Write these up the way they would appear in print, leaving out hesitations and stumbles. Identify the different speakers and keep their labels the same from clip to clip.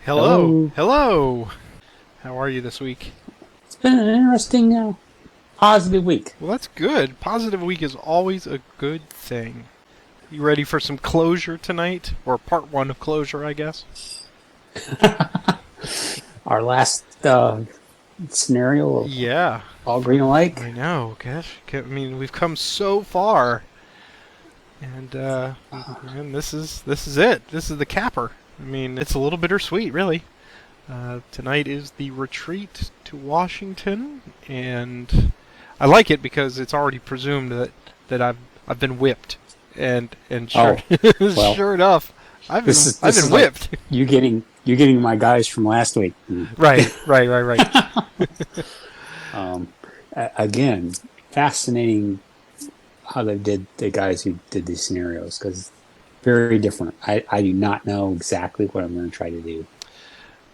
Speaker 1: Hello.
Speaker 2: Hello.
Speaker 1: Hello. How are you this week?
Speaker 2: It's been an interesting, positive week.
Speaker 1: Well, that's good. Positive week is always a good thing. You ready for some closure tonight? Or part one of closure, I guess?
Speaker 2: Our last scenario of
Speaker 1: Yeah.
Speaker 2: all green alike.
Speaker 1: I know. Gosh. I mean, we've come so far. And this is it. This is the capper. I mean, it's a little bittersweet, really. Tonight is the retreat to Washington, and I like it because it's already presumed that I've been whipped, and sure
Speaker 2: well,
Speaker 1: sure enough, I've been whipped.
Speaker 2: Like you getting my guys from last week.
Speaker 1: Right.
Speaker 2: Again, fascinating how they did the guys who did these scenarios, because very different. I do not know exactly what I'm going to try to do.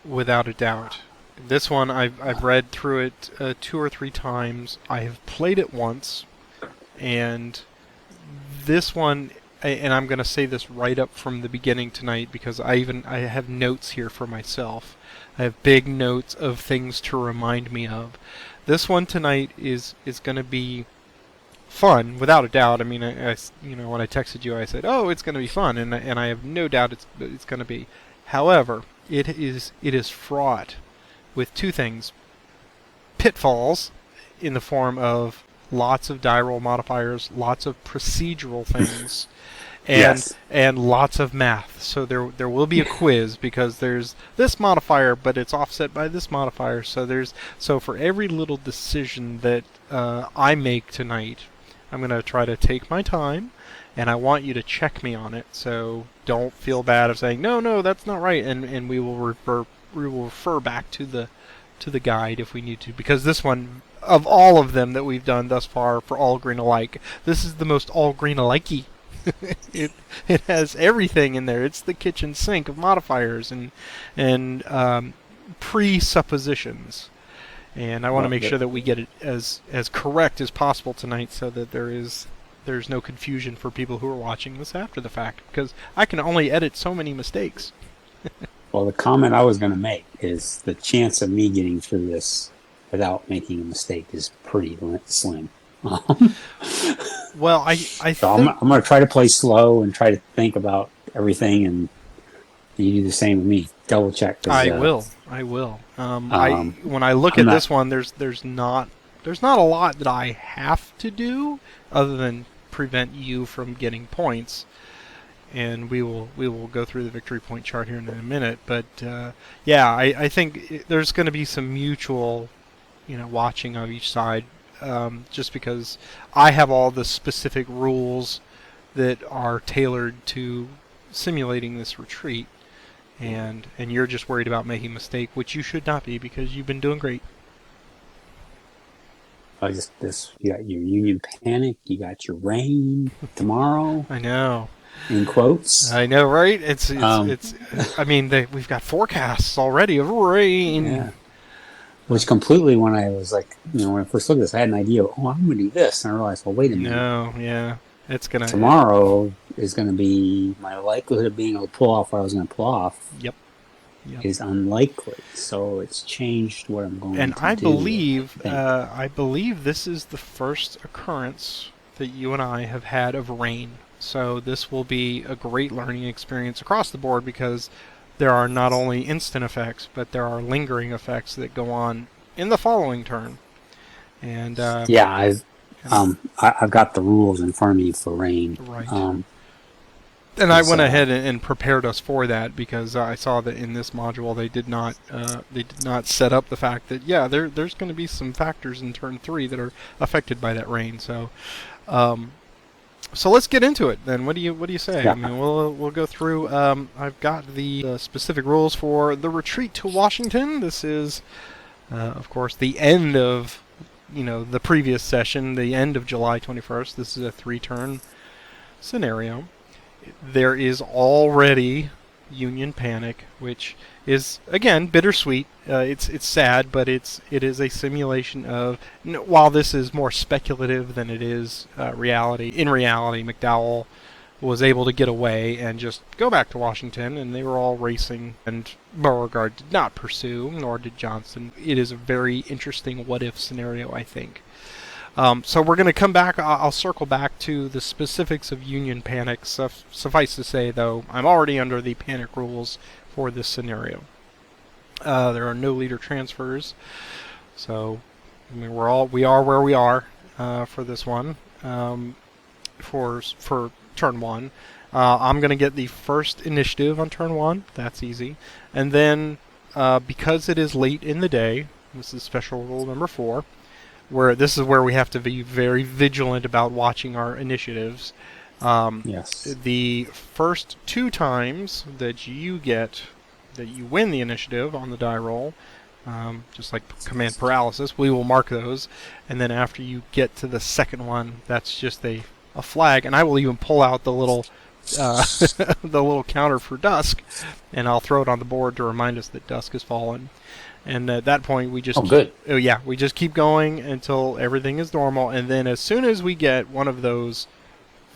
Speaker 1: Without a doubt. This one, I've read through it 2 or 3 times. I have played it once, and this one, and I'm going to say this right up from the beginning tonight because I have notes here for myself. I have big notes of things to remind me of. This one tonight is going to be fun, without a doubt. I mean, I when I texted you, I said, "Oh, it's going to be fun," and I have no doubt it's going to be. However, it is fraught with 2 things: pitfalls in the form of lots of die roll modifiers, lots of procedural things, and lots of math. So there will be a quiz because there's this modifier, but it's offset by this modifier. So for every little decision that I make tonight, I'm going to try to take my time, and I want you to check me on it. So don't feel bad of saying no, that's not right, and we will refer back to the guide if we need to, because this one, of all of them that we've done thus far for all green alike, this is the most all green alikey. it has everything in there. It's the kitchen sink of modifiers and presuppositions. And I want to make sure that we get it as correct as possible tonight, so that there's no confusion for people who are watching this after the fact, because I can only edit so many mistakes.
Speaker 2: Well, the comment I was going to make is the chance of me getting through this without making a mistake is pretty slim.
Speaker 1: Well, I
Speaker 2: so I'm going to try to play slow and try to think about everything, and you do the same with me. Double check.
Speaker 1: I will. When I look at this one, there's not a lot that I have to do other than prevent you from getting points, and we will go through the victory point chart here in a minute. But I think there's going to be some mutual, watching of each side, just because I have all the specific rules that are tailored to simulating this retreat. And you're just worried about making a mistake, which you should not be, because you've been doing great.
Speaker 2: You got your Union Panic, you got your rain tomorrow.
Speaker 1: I know.
Speaker 2: In quotes.
Speaker 1: I know, right? It's. I mean, we've got forecasts already of rain.
Speaker 2: Yeah. Which completely, when I was like, when I first looked at this, I had an idea. I'm going to do this, and I realized, well, wait a minute.
Speaker 1: No, yeah, it's gonna.
Speaker 2: Tomorrow is going to be my likelihood of being able to pull off what I was going to pull off.
Speaker 1: Yep.
Speaker 2: Is unlikely, so it's changed what I'm going to do.
Speaker 1: And I believe this is the first occurrence that you and I have had of rain. So this will be a great learning experience across the board, because there are not only instant effects, but there are lingering effects that go on in the following turn. And
Speaker 2: I've got the rules in front of me for rain.
Speaker 1: Right. And I went ahead and prepared us for that, because I saw that in this module they did not set up the fact that there's going to be some factors in turn 3 that are affected by that rain. So let's get into it then. What do you say?
Speaker 2: Yeah.
Speaker 1: I mean, we'll go through. I've got the specific rules for the retreat to Washington. This is, of course, the end of the previous session, the end of July 21st. This is a 3-turn scenario. There is already Union Panic, which is, again, bittersweet. It's sad, but it is a simulation of, while this is more speculative than it is reality. In reality, McDowell was able to get away and just go back to Washington, and they were all racing, and Beauregard did not pursue, nor did Johnston. It is a very interesting what-if scenario, I think. So we're going to come back. I'll circle back to the specifics of Union panic. Suffice to say, though, I'm already under the panic rules for this scenario. There are no leader transfers, so I mean, we are where we are for this one. For turn 1, I'm going to get the first initiative on turn 1. That's easy, and then because it is late in the day, this is special rule number 4. Where this is where we have to be very vigilant about watching our initiatives.
Speaker 2: Yes.
Speaker 1: The first 2 times that you win the initiative on the die roll, just like command paralysis, we will mark those, and then after you get to the second one, that's just a flag, and I will even pull out the little the little counter for dusk, and I'll throw it on the board to remind us that dusk has fallen. And at that point, we just we just keep going until everything is normal. And then as soon as we get one of those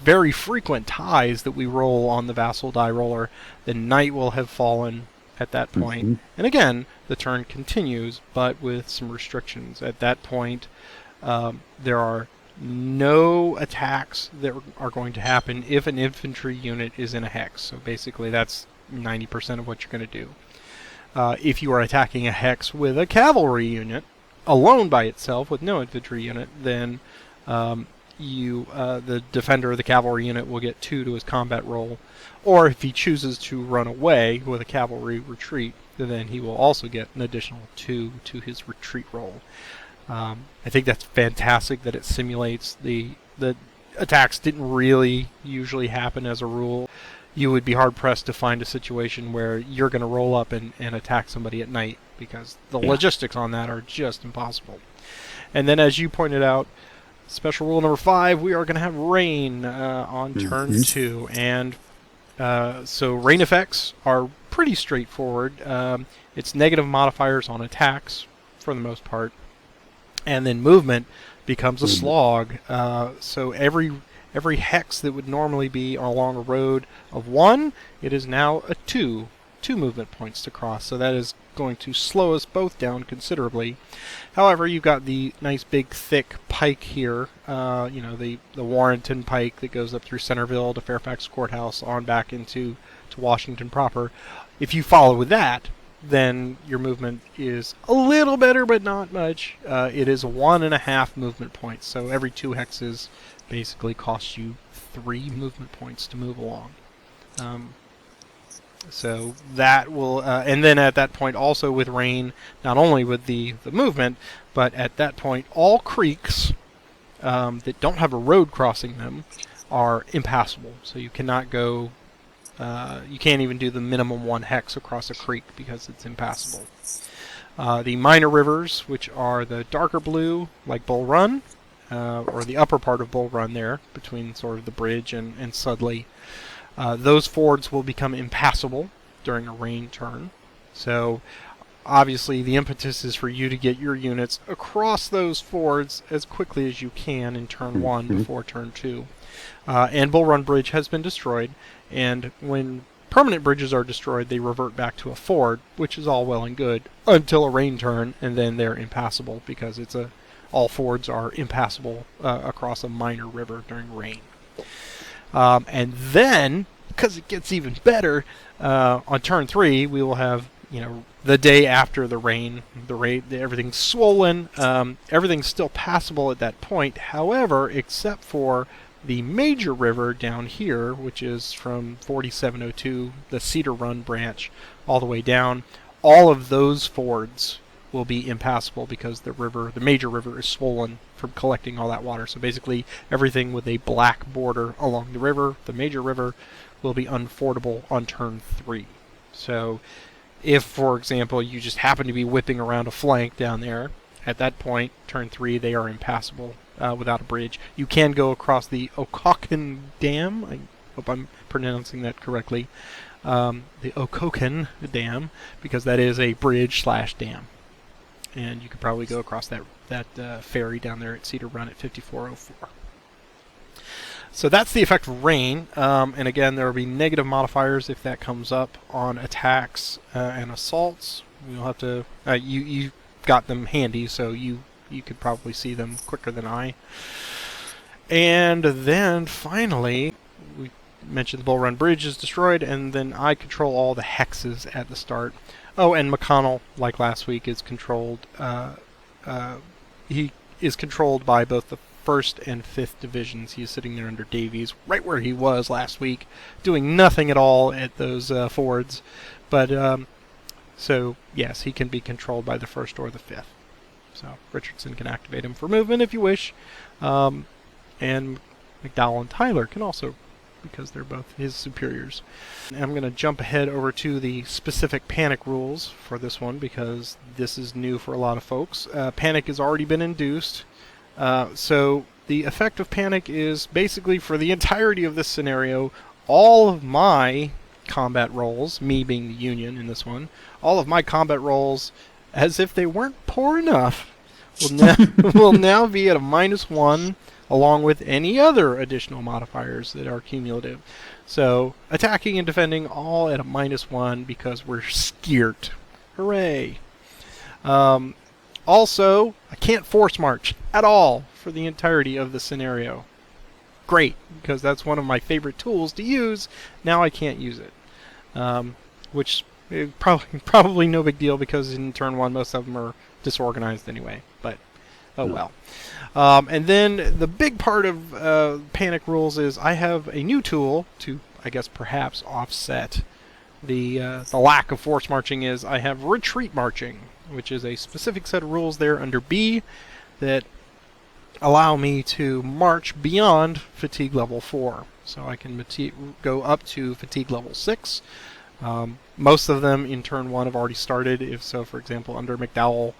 Speaker 1: very frequent ties that we roll on the Vassal die roller, the night will have fallen at that point. Mm-hmm. And again, the turn continues, but with some restrictions. At that point, there are no attacks that are going to happen if an infantry unit is in a hex. So basically, that's 90% of what you're going to do. If you are attacking a hex with a cavalry unit, alone by itself with no infantry unit, then the defender of the cavalry unit will get 2 to his combat roll. Or if he chooses to run away with a cavalry retreat, then he will also get an additional 2 to his retreat roll. I think that's fantastic that it simulates the attacks didn't really usually happen as a rule. You would be hard-pressed to find a situation where you're going to roll up and attack somebody at night, because the logistics on that are just impossible. And then, as you pointed out, special rule number 5, we are going to have rain on turn 2. And so rain effects are pretty straightforward. It's negative modifiers on attacks, for the most part. And then movement becomes a slog. So every hex that would normally be along a road of 1, it is now a 2 movement points to cross. So that is going to slow us both down considerably. However, you've got the nice big thick pike here, the Warrenton pike that goes up through Centerville to Fairfax Courthouse on back into Washington proper. If you follow with that, then your movement is a little better, but not much. It is 1.5 movement points. So every 2 hexes basically costs you 3 movement points to move along. So that will, and then at that point also with rain, not only with the movement, but at that point all creeks that don't have a road crossing them are impassable. So you cannot go, you can't even do the minimum 1 hex across a creek because it's impassable. The minor rivers, which are the darker blue, like Bull Run, or the upper part of Bull Run there, between sort of the bridge and Sudley, those fords will become impassable during a rain turn. So obviously the impetus is for you to get your units across those fords as quickly as you can in turn 1 before turn 2. And Bull Run Bridge has been destroyed, and when permanent bridges are destroyed, they revert back to a ford, which is all well and good until a rain turn, and then they're impassable because all fords are impassable across a minor river during rain. And then, because it gets even better, on turn 3 we will have the day after the rain. Everything's swollen. Everything's still passable at that point. However, except for the major river down here, which is from 4702, the Cedar Run branch, all the way down, all of those fords will be impassable because the major river is swollen from collecting all that water. So basically everything with a black border along the river, the major river, will be unfordable on turn 3. So if, for example, you just happen to be whipping around a flank down there, at that point, turn 3, they are impassable without a bridge. You can go across the Occoquan Dam. I hope I'm pronouncing that correctly. The Occoquan Dam, because that is a bridge/dam. And you could probably go across that ferry down there at Cedar Run at 5404. So that's the effect of rain, and again, there will be negative modifiers if that comes up on attacks and assaults. You'll have to you got them handy, so you could probably see them quicker than I. And then finally, we mentioned the Bull Run Bridge is destroyed, and then I control all the hexes at the start. Oh, and McConnell, like last week, is controlled. He is controlled by both the 1st and 5th divisions. He is sitting there under Davies, right where he was last week, doing nothing at all at those fords. But so yes, he can be controlled by the 1st or the 5th. So Richardson can activate him for movement if you wish, and McDowell and Tyler can also, because they're both his superiors. And I'm going to jump ahead over to the specific panic rules for this one, because this is new for a lot of folks. Panic has already been induced, so the effect of panic is basically for the entirety of this scenario, all of my combat rolls, me being the Union in this one, all of my combat rolls, as if they weren't poor enough, will now be at a -1, along with any other additional modifiers that are cumulative. So attacking and defending all at a -1 because we're scared. Hooray! Also, I can't force march at all for the entirety of the scenario. Great, because that's one of my favorite tools to use. Now I can't use it, which is probably no big deal, because in turn 1 most of them are disorganized anyway. But oh well. And then the big part of panic rules is I have a new tool to, I guess, perhaps offset the lack of force marching. Is I have retreat marching, which is a specific set of rules there under B that allow me to march beyond fatigue level 4. So I can go up to fatigue level 6. Most of them in turn 1 have already started. If so, for example, under McDowell,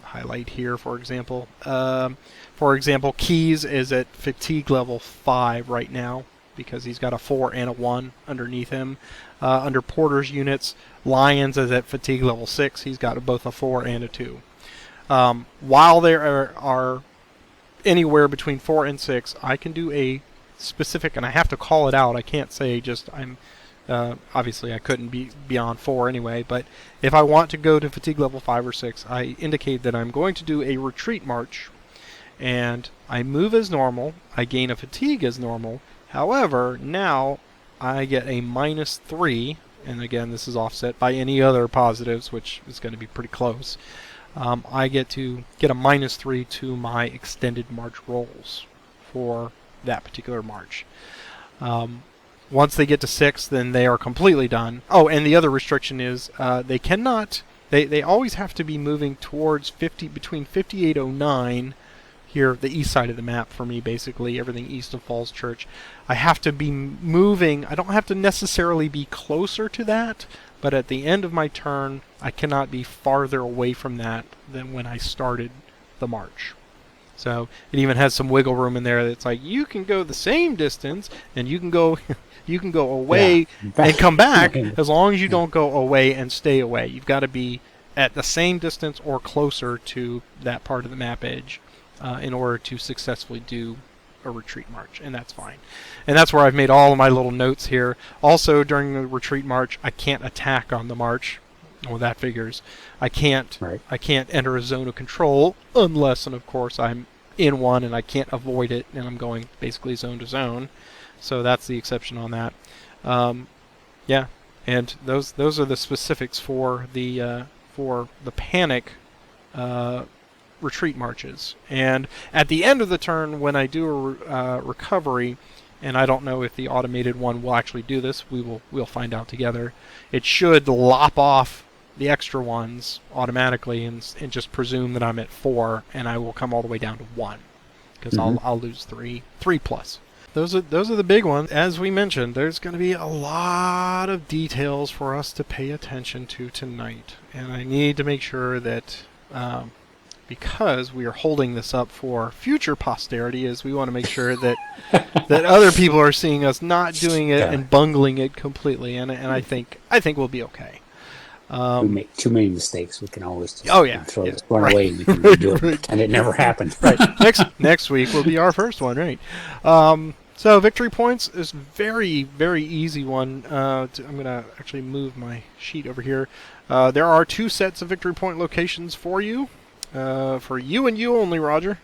Speaker 1: highlight here, for example. Keys is at fatigue level 5 right now, because he's got a 4 and a 1 underneath him. Under Porter's units, Lyons is at fatigue level 6. He's got both a 4 and a 2. While there are anywhere between 4 and 6, I can do a specific, and I have to call it out. I can't say just I'm... obviously, I couldn't be beyond 4 anyway, but if I want to go to fatigue level 5 or 6, I indicate that I'm going to do a retreat march, and I move as normal, I gain a fatigue as normal. However, now I get a -3, and again, this is offset by any other positives, which is going to be pretty close. I get to get a -3 to my extended march rolls for that particular march. Once they get to 6, then they are completely done. Oh, and the other restriction is they cannot... They always have to be moving towards between 5809, here, the east side of the map for me, basically, everything east of Falls Church. I have to be moving... I don't have to necessarily be closer to that, but at the end of my turn, I cannot be farther away from that than when I started the march. So it even has some wiggle room in there. That's like, you can go the same distance, and you can go away and come back, as long as you don't go away and stay away. You've got to be at the same distance or closer to that part of the map edge in order to successfully do a retreat march, and that's fine. And that's where I've made all of my little notes here. Also, during the retreat march, I can't attack on the march. Well, that figures. I can't enter a zone of control unless, and of course, I'm in one and I can't avoid it, and I'm going basically zone to zone. So that's the exception on that. Yeah, and those are the specifics for the panic retreat marches. And at the end of the turn, when I do a recovery, and I don't know if the automated one will actually do this, we'll find out together. It should lop off the extra ones automatically and just presume that I'm at 4, and I will come all the way down to 1, because I'll lose 3 plus. Those are the big ones. As we mentioned, there's going to be a lot of details for us to pay attention to tonight, and I need to make sure that because we are holding this up for future posterity, is we want to make sure that that other people are seeing us not doing it and bungling it completely, and I think we'll be okay.
Speaker 2: we make too many mistakes, we can always just throw this one
Speaker 1: right.
Speaker 2: away and we can do it, and it never happened.
Speaker 1: Right. Next week will be our first one, right? So victory points is very, very easy one. I'm going to actually move my sheet over here. There are 2 sets of victory point locations for you and you only, Roger.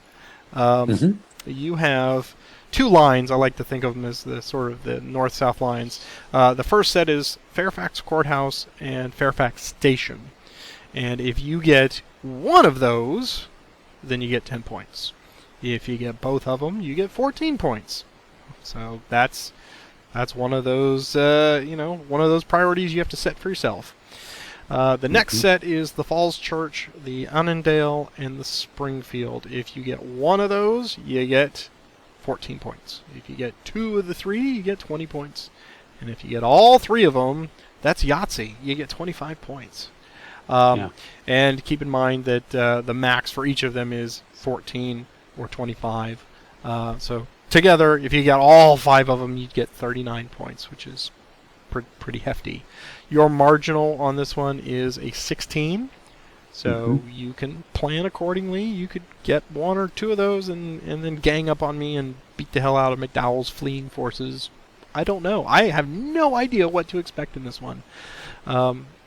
Speaker 1: You have 2 lines. I like to think of them as the sort of the north-south lines. The first set is Fairfax Courthouse and Fairfax Station. And if you get one of those, then you get 10 points. If you get both of them, you get 14 points. So that's one of those one of those priorities you have to set for yourself. The next set is the Falls Church, the Annandale, and the Springfield. If you get one of those, you get 14 points. If you get 2 of the 3, you get 20 points. And if you get all 3 of them, that's Yahtzee. You get 25 points. And keep in mind that the max for each of them is 14 or 25. So together, if you got all 5 of them, you'd get 39 points, which is pretty hefty. Your marginal on this one is a 16, so you can plan accordingly. You could get 1 or 2 of those and then gang up on me and beat the hell out of McDowell's fleeing forces. I don't know. I have no idea what to expect in this one.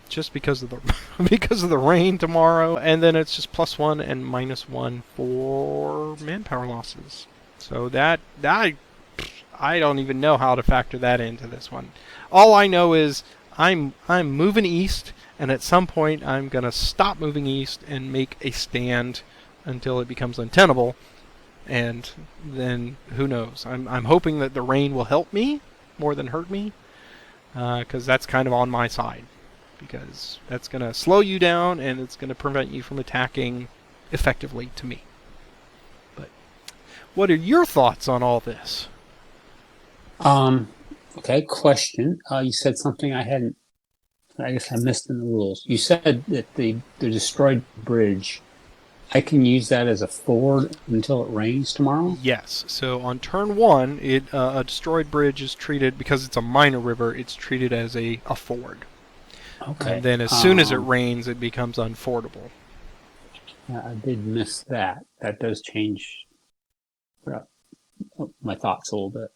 Speaker 1: Just because of the rain tomorrow, and then it's just +1 and -1 for manpower losses. So that I don't even know how to factor that into this one. All I know is I'm moving east, and at some point I'm gonna stop moving east and make a stand until it becomes untenable, and then who knows? I'm hoping that the rain will help me more than hurt me, because that's kind of on my side, because that's gonna slow you down and it's gonna prevent you from attacking effectively to me. But what are your thoughts on all this?
Speaker 2: Okay, question. You said something I guess I missed in the rules. You said that the destroyed bridge, I can use that as a ford until it rains tomorrow?
Speaker 1: Yes. So on turn 1, a destroyed bridge is treated, because it's a minor river, it's treated as a ford.
Speaker 2: Okay.
Speaker 1: And then as soon as it rains, it becomes unfordable.
Speaker 2: Yeah, I did miss that. That does change my thoughts a little bit.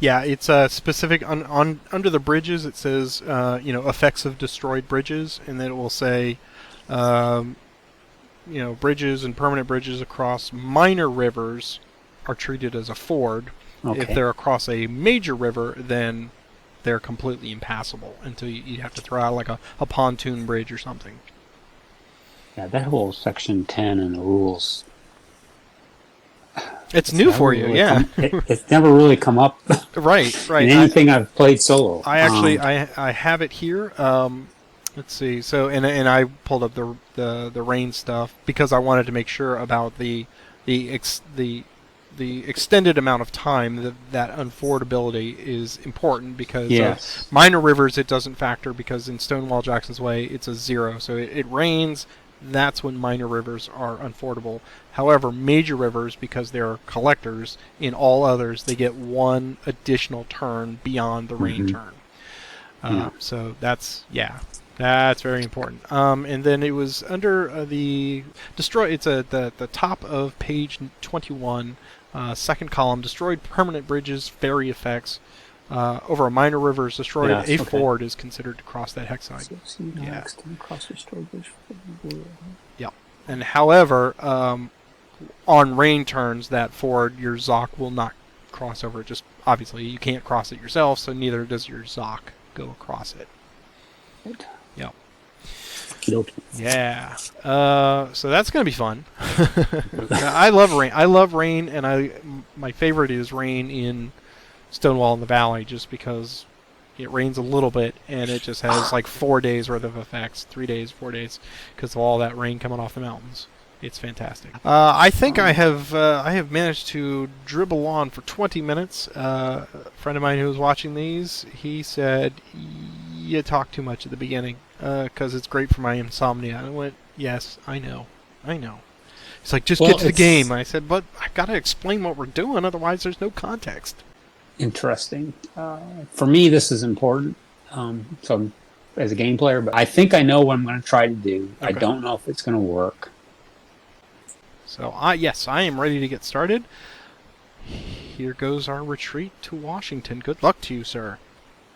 Speaker 1: Yeah, it's specific on under the bridges. It says effects of destroyed bridges, and then it will say bridges and permanent bridges across minor rivers are treated as a ford. Okay. If they're across a major river, then they're completely impassable until you have to throw out like a pontoon bridge or something.
Speaker 2: Yeah, that whole section 10 in the rules.
Speaker 1: It's new for you, yeah.
Speaker 2: It's never really come up.
Speaker 1: Right.
Speaker 2: In anything I've played solo.
Speaker 1: I actually I have it here. Let's see. So and I pulled up the rain stuff because I wanted to make sure about the extended amount of time that unfordability is important, because minor rivers it doesn't factor, because in Stonewall Jackson's Way it's a 0. So it rains. That's when minor rivers are unfordable. However, major rivers, because they're collectors, in all others, they get 1 additional turn beyond the rain turn. So that's very important. And then it was under the destroy. It's at the top of page 21, second column. Destroyed permanent bridges, ferry effects. Over a minor river is destroyed, ford is considered to cross that hex side. Yeah. And however, on rain turns, that ford, your Zoc will not cross over it. Just obviously you can't cross it yourself, so neither does your Zoc go across it.
Speaker 2: Right.
Speaker 1: Yeah.
Speaker 2: Yeah.
Speaker 1: So that's gonna be fun. I love rain. And my favorite is rain in Stonewall in the Valley, just because it rains a little bit and it just has like 4 days worth of effects, 3 days, 4 days, because of all that rain coming off the mountains. It's fantastic. I think I have managed to dribble on for 20 minutes. A friend of mine who was watching these, he said, "You talk too much at the beginning because it's great for my insomnia." And I went, "Yes, I know." He's like, "Just get to the game." I said, "But I got to explain what we're doing, otherwise there's no context."
Speaker 2: Interesting. For me, this is important. So I'm as a game player, but I think I know what I'm going to try to do. I
Speaker 1: Okay.
Speaker 2: don't know if it's going to work.
Speaker 1: So, yes, I am ready to get started. Here goes our retreat to Washington. Good luck to you, sir.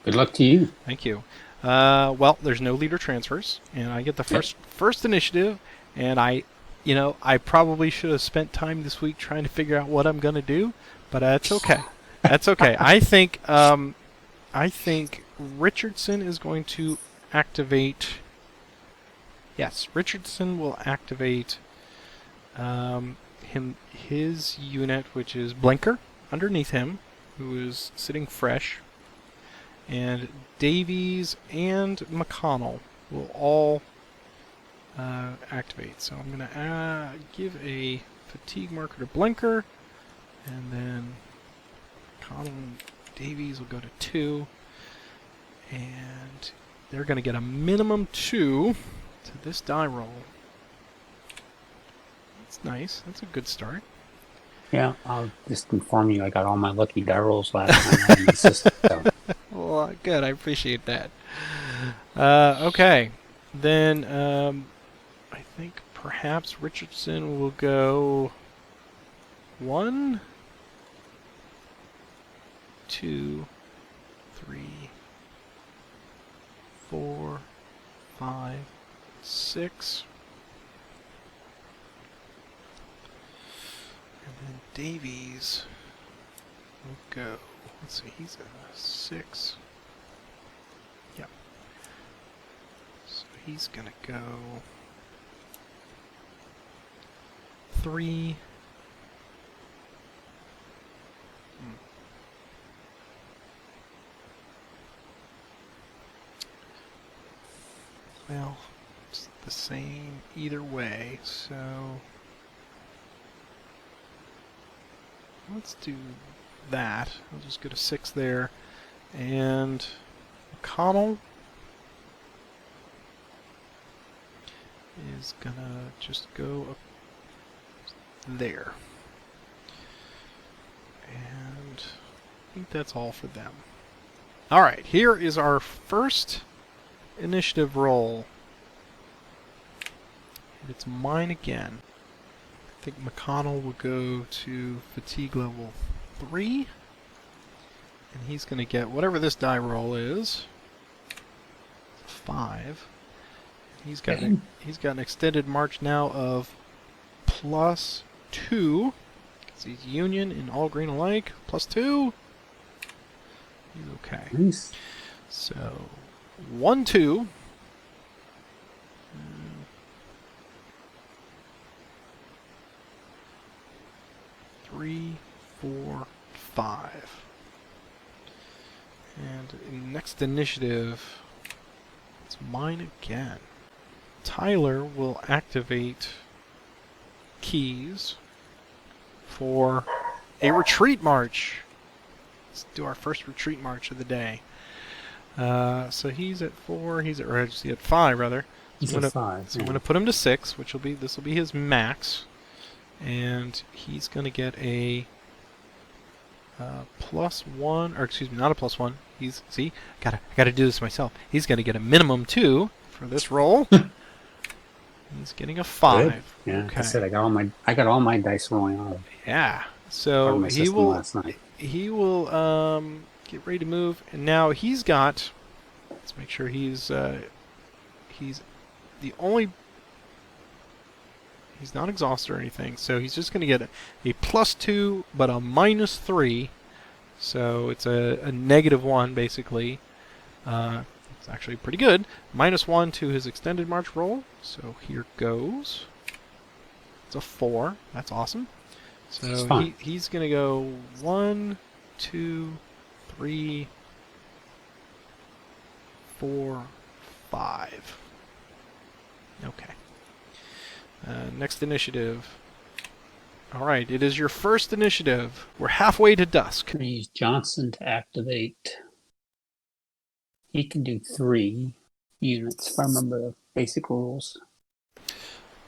Speaker 2: Good luck to you.
Speaker 1: Thank you. Well, there's no leader transfers, and I get the first initiative, and I probably should have spent time this week trying to figure out what I'm going to do, but that's okay. That's okay. I think Richardson is going to activate. Yes, Richardson will activate his unit, which is Blinker, underneath him, who is sitting fresh, and Davies and McConnell will all activate. So I'm going to give a fatigue marker to Blinker, and then McConnell and Davies will go to 2, and they're going to get a minimum 2 to this die roll. That's nice. That's a good start.
Speaker 2: Yeah, I'll just inform you I got all my lucky die rolls last time I had in the system. So.
Speaker 1: Well, good. I appreciate that. Okay. Then I think perhaps Richardson will go 1, 2, 3, 4, 5, 6. And then Davies will go. Let's see, he's a 6. Yep. So he's gonna go 3. Well, it's the same either way, so let's do that. I'll just go to 6 there. And McConnell is gonna just go up there. And I think that's all for them. Alright, here is our first initiative roll. And it's mine again. I think McConnell will go to fatigue level 3. And he's going to get whatever this die roll is. 5. He's got an extended march now of +2. Because he's Union in all green alike. +2. He's okay.
Speaker 2: Nice.
Speaker 1: So 1, 2. 3, 4, 5. And next initiative, it's mine again. Tyler will activate keys for a retreat march. Let's do our first retreat march of the day. So he's at 4. He's at 5 rather.
Speaker 2: He's at 5.
Speaker 1: So I'm gonna put him to 6, which will be his max, and he's gonna get a +1, or excuse me, not a +1. Gotta do this myself. He's gonna get a minimum 2 for this roll. He's getting a 5.
Speaker 2: Good. Yeah,
Speaker 1: okay.
Speaker 2: I said I got all my dice rolling on.
Speaker 1: Yeah. So he will.
Speaker 2: Last night.
Speaker 1: He will get ready to move, and now he's got. Let's make sure he's the only. He's not exhausted or anything, so he's just going to get a +2, but a -3. So it's a -1 basically. It's actually pretty good. -1 to his extended march roll. So here goes. It's a 4. That's awesome. So he's going to go 1, 2, 3, 4, 5. Okay. Next initiative. Alright, it is your first initiative. We're halfway to dusk.
Speaker 2: I'm going to use Johnson to activate. He can do 3 units, if I remember the basic rules.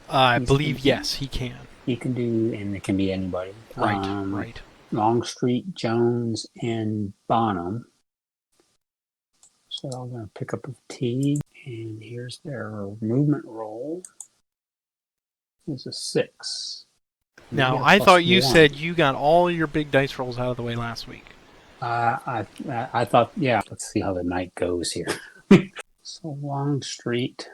Speaker 1: I believe, yes, he can.
Speaker 2: He can do, and it can be anybody.
Speaker 1: Right.
Speaker 2: Longstreet, Jones, and Bonham. So I'm going to pick up a fatigue, and here's their movement roll. It's a 6.
Speaker 1: Now, I thought you said you got all your big dice rolls out of the way last week.
Speaker 2: I thought, yeah. Let's see how the night goes here. So Longstreet.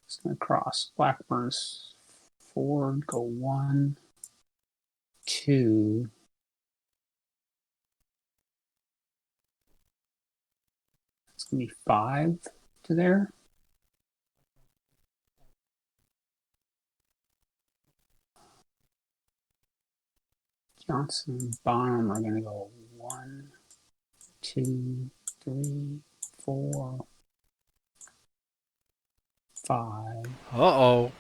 Speaker 2: It's going to cross Blackburn's Ford, go 1, 2. It's going to be 5 to there. Johnson and Bonham are going to go 1, 2, 3, 4, 5.
Speaker 1: Uh-oh.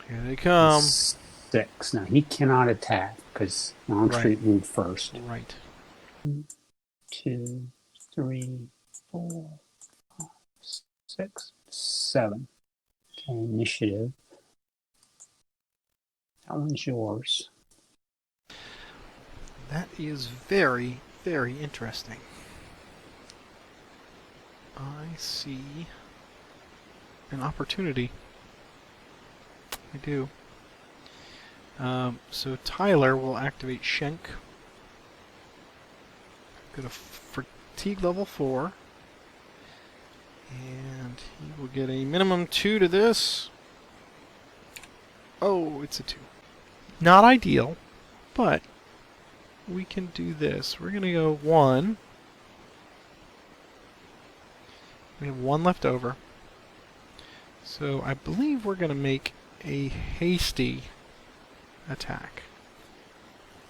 Speaker 1: Here they come.
Speaker 2: 6. Now, he cannot attack because Longstreet moved first.
Speaker 1: Right.
Speaker 2: 2, 3, 4, 5, 6, 7. Okay, initiative. That one's yours.
Speaker 1: That is very, very interesting. I see an opportunity. I do. So Tyler will activate Schenk. Go to fatigue level 4. And he will get a minimum 2 to this. Oh, it's a 2. Not ideal, but we can do this. We're going to go 1. We have 1 left over. So I believe we're going to make a hasty attack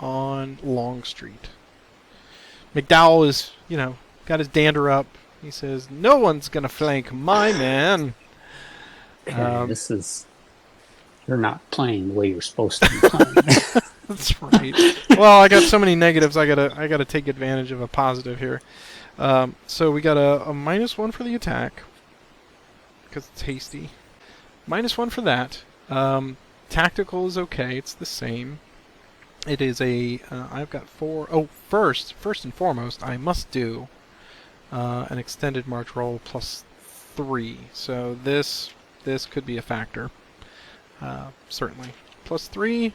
Speaker 1: on Longstreet. McDowell is, got his dander up. He says, "No one's going to flank my man."
Speaker 2: Okay, you're not playing the way you're supposed to be playing.
Speaker 1: That's right. Well, I got so many negatives. I gotta take advantage of a positive here. So we got a -1 for the attack because it's hasty. -1 for that. Tactical is okay. It's the same. It is a. I've got 4. Oh, first and foremost, I must do an extended march roll +3. So this could be a factor. Certainly. +3.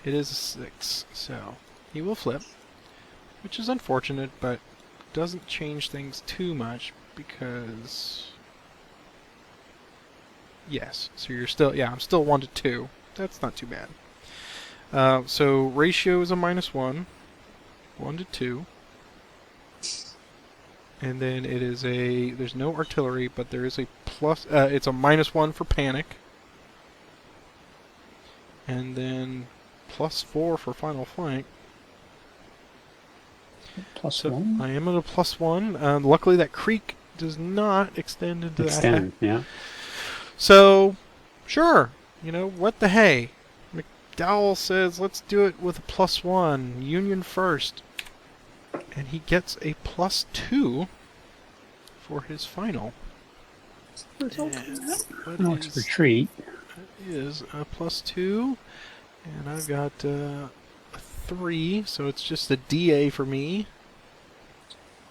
Speaker 1: It is a 6, so he will flip, which is unfortunate, but doesn't change things too much because... Yes, so you're still... Yeah, I'm still 1 to 2. That's not too bad. So ratio is a -1, 1 to 2. And then it is a... There's no artillery, but there is a plus... it's a -1 for panic. And then... +4 for final flank.
Speaker 2: +1?
Speaker 1: I am at a +1. Luckily, that creek does not extend into that.
Speaker 2: Yeah.
Speaker 1: So, sure. What the hey? McDowell says, let's do it with a +1. Union first. And he gets a +2 for his final.
Speaker 2: No, it's retreat.
Speaker 1: That is a +2. And I've got a 3, so it's just a DA for me.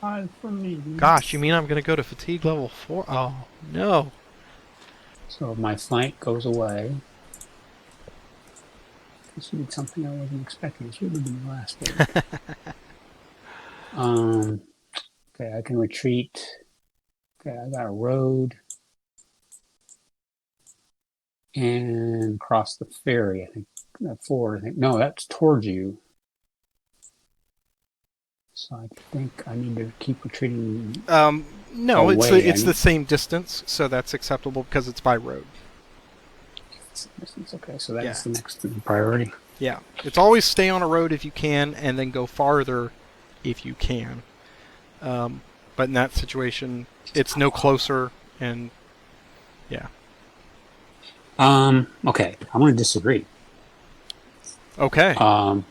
Speaker 2: 5 for me.
Speaker 1: Gosh, you mean I'm going to go to fatigue level 4? Oh, no.
Speaker 2: So my flank goes away. This would be something I wasn't expecting. This would have been the last one. Okay, I can retreat. Okay, I got a road. And cross the ferry, I think. Forward, I think. No, that's towards you. So I think I need to keep retreating.
Speaker 1: No,
Speaker 2: away.
Speaker 1: it's the same distance, so that's acceptable because it's by road.
Speaker 2: Distance, okay, so that's the next priority.
Speaker 1: Yeah, it's always stay on a road if you can, and then go farther if you can. But in that situation, it's no closer, and yeah.
Speaker 2: Okay, I'm going to disagree.
Speaker 1: Okay.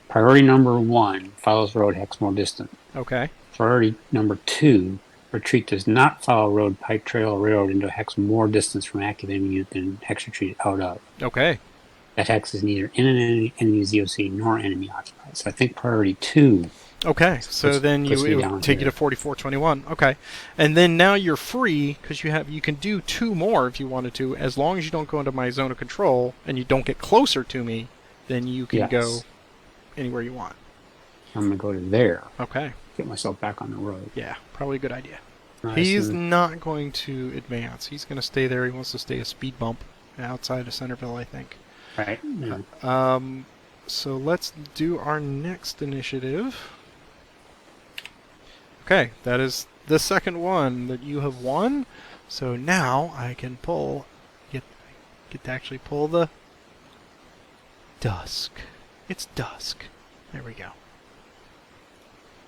Speaker 2: Priority number 1, follows road hex more distant.
Speaker 1: Okay.
Speaker 2: Priority number 2, retreat does not follow road, pike trail, or railroad into a hex more distance from active enemy unit than hex retreat out of.
Speaker 1: Okay.
Speaker 2: That hex is neither in an enemy ZOC nor enemy occupied. So I think priority 2
Speaker 1: Okay, so then
Speaker 2: puts me
Speaker 1: it would
Speaker 2: down
Speaker 1: take you
Speaker 2: here.
Speaker 1: to 4421. Okay, and then now you're free because you can do 2 more if you wanted to, as long as you don't go into my zone of control and you don't get closer to me. Then you can go
Speaker 2: Yes.
Speaker 1: anywhere you want.
Speaker 2: I'm going to go to there.
Speaker 1: Okay,
Speaker 2: Get myself back on the road.
Speaker 1: yeah, probably a good idea.
Speaker 2: Nice
Speaker 1: He's
Speaker 2: and
Speaker 1: not going to advance. He's going to stay there. He wants to stay a speed bump outside of Centerville, I think.
Speaker 2: right. Yeah.
Speaker 1: So let's do our next initiative. Okay, that is the second one that you have won. So now I can get to actually pull the dusk. It's dusk. There we go.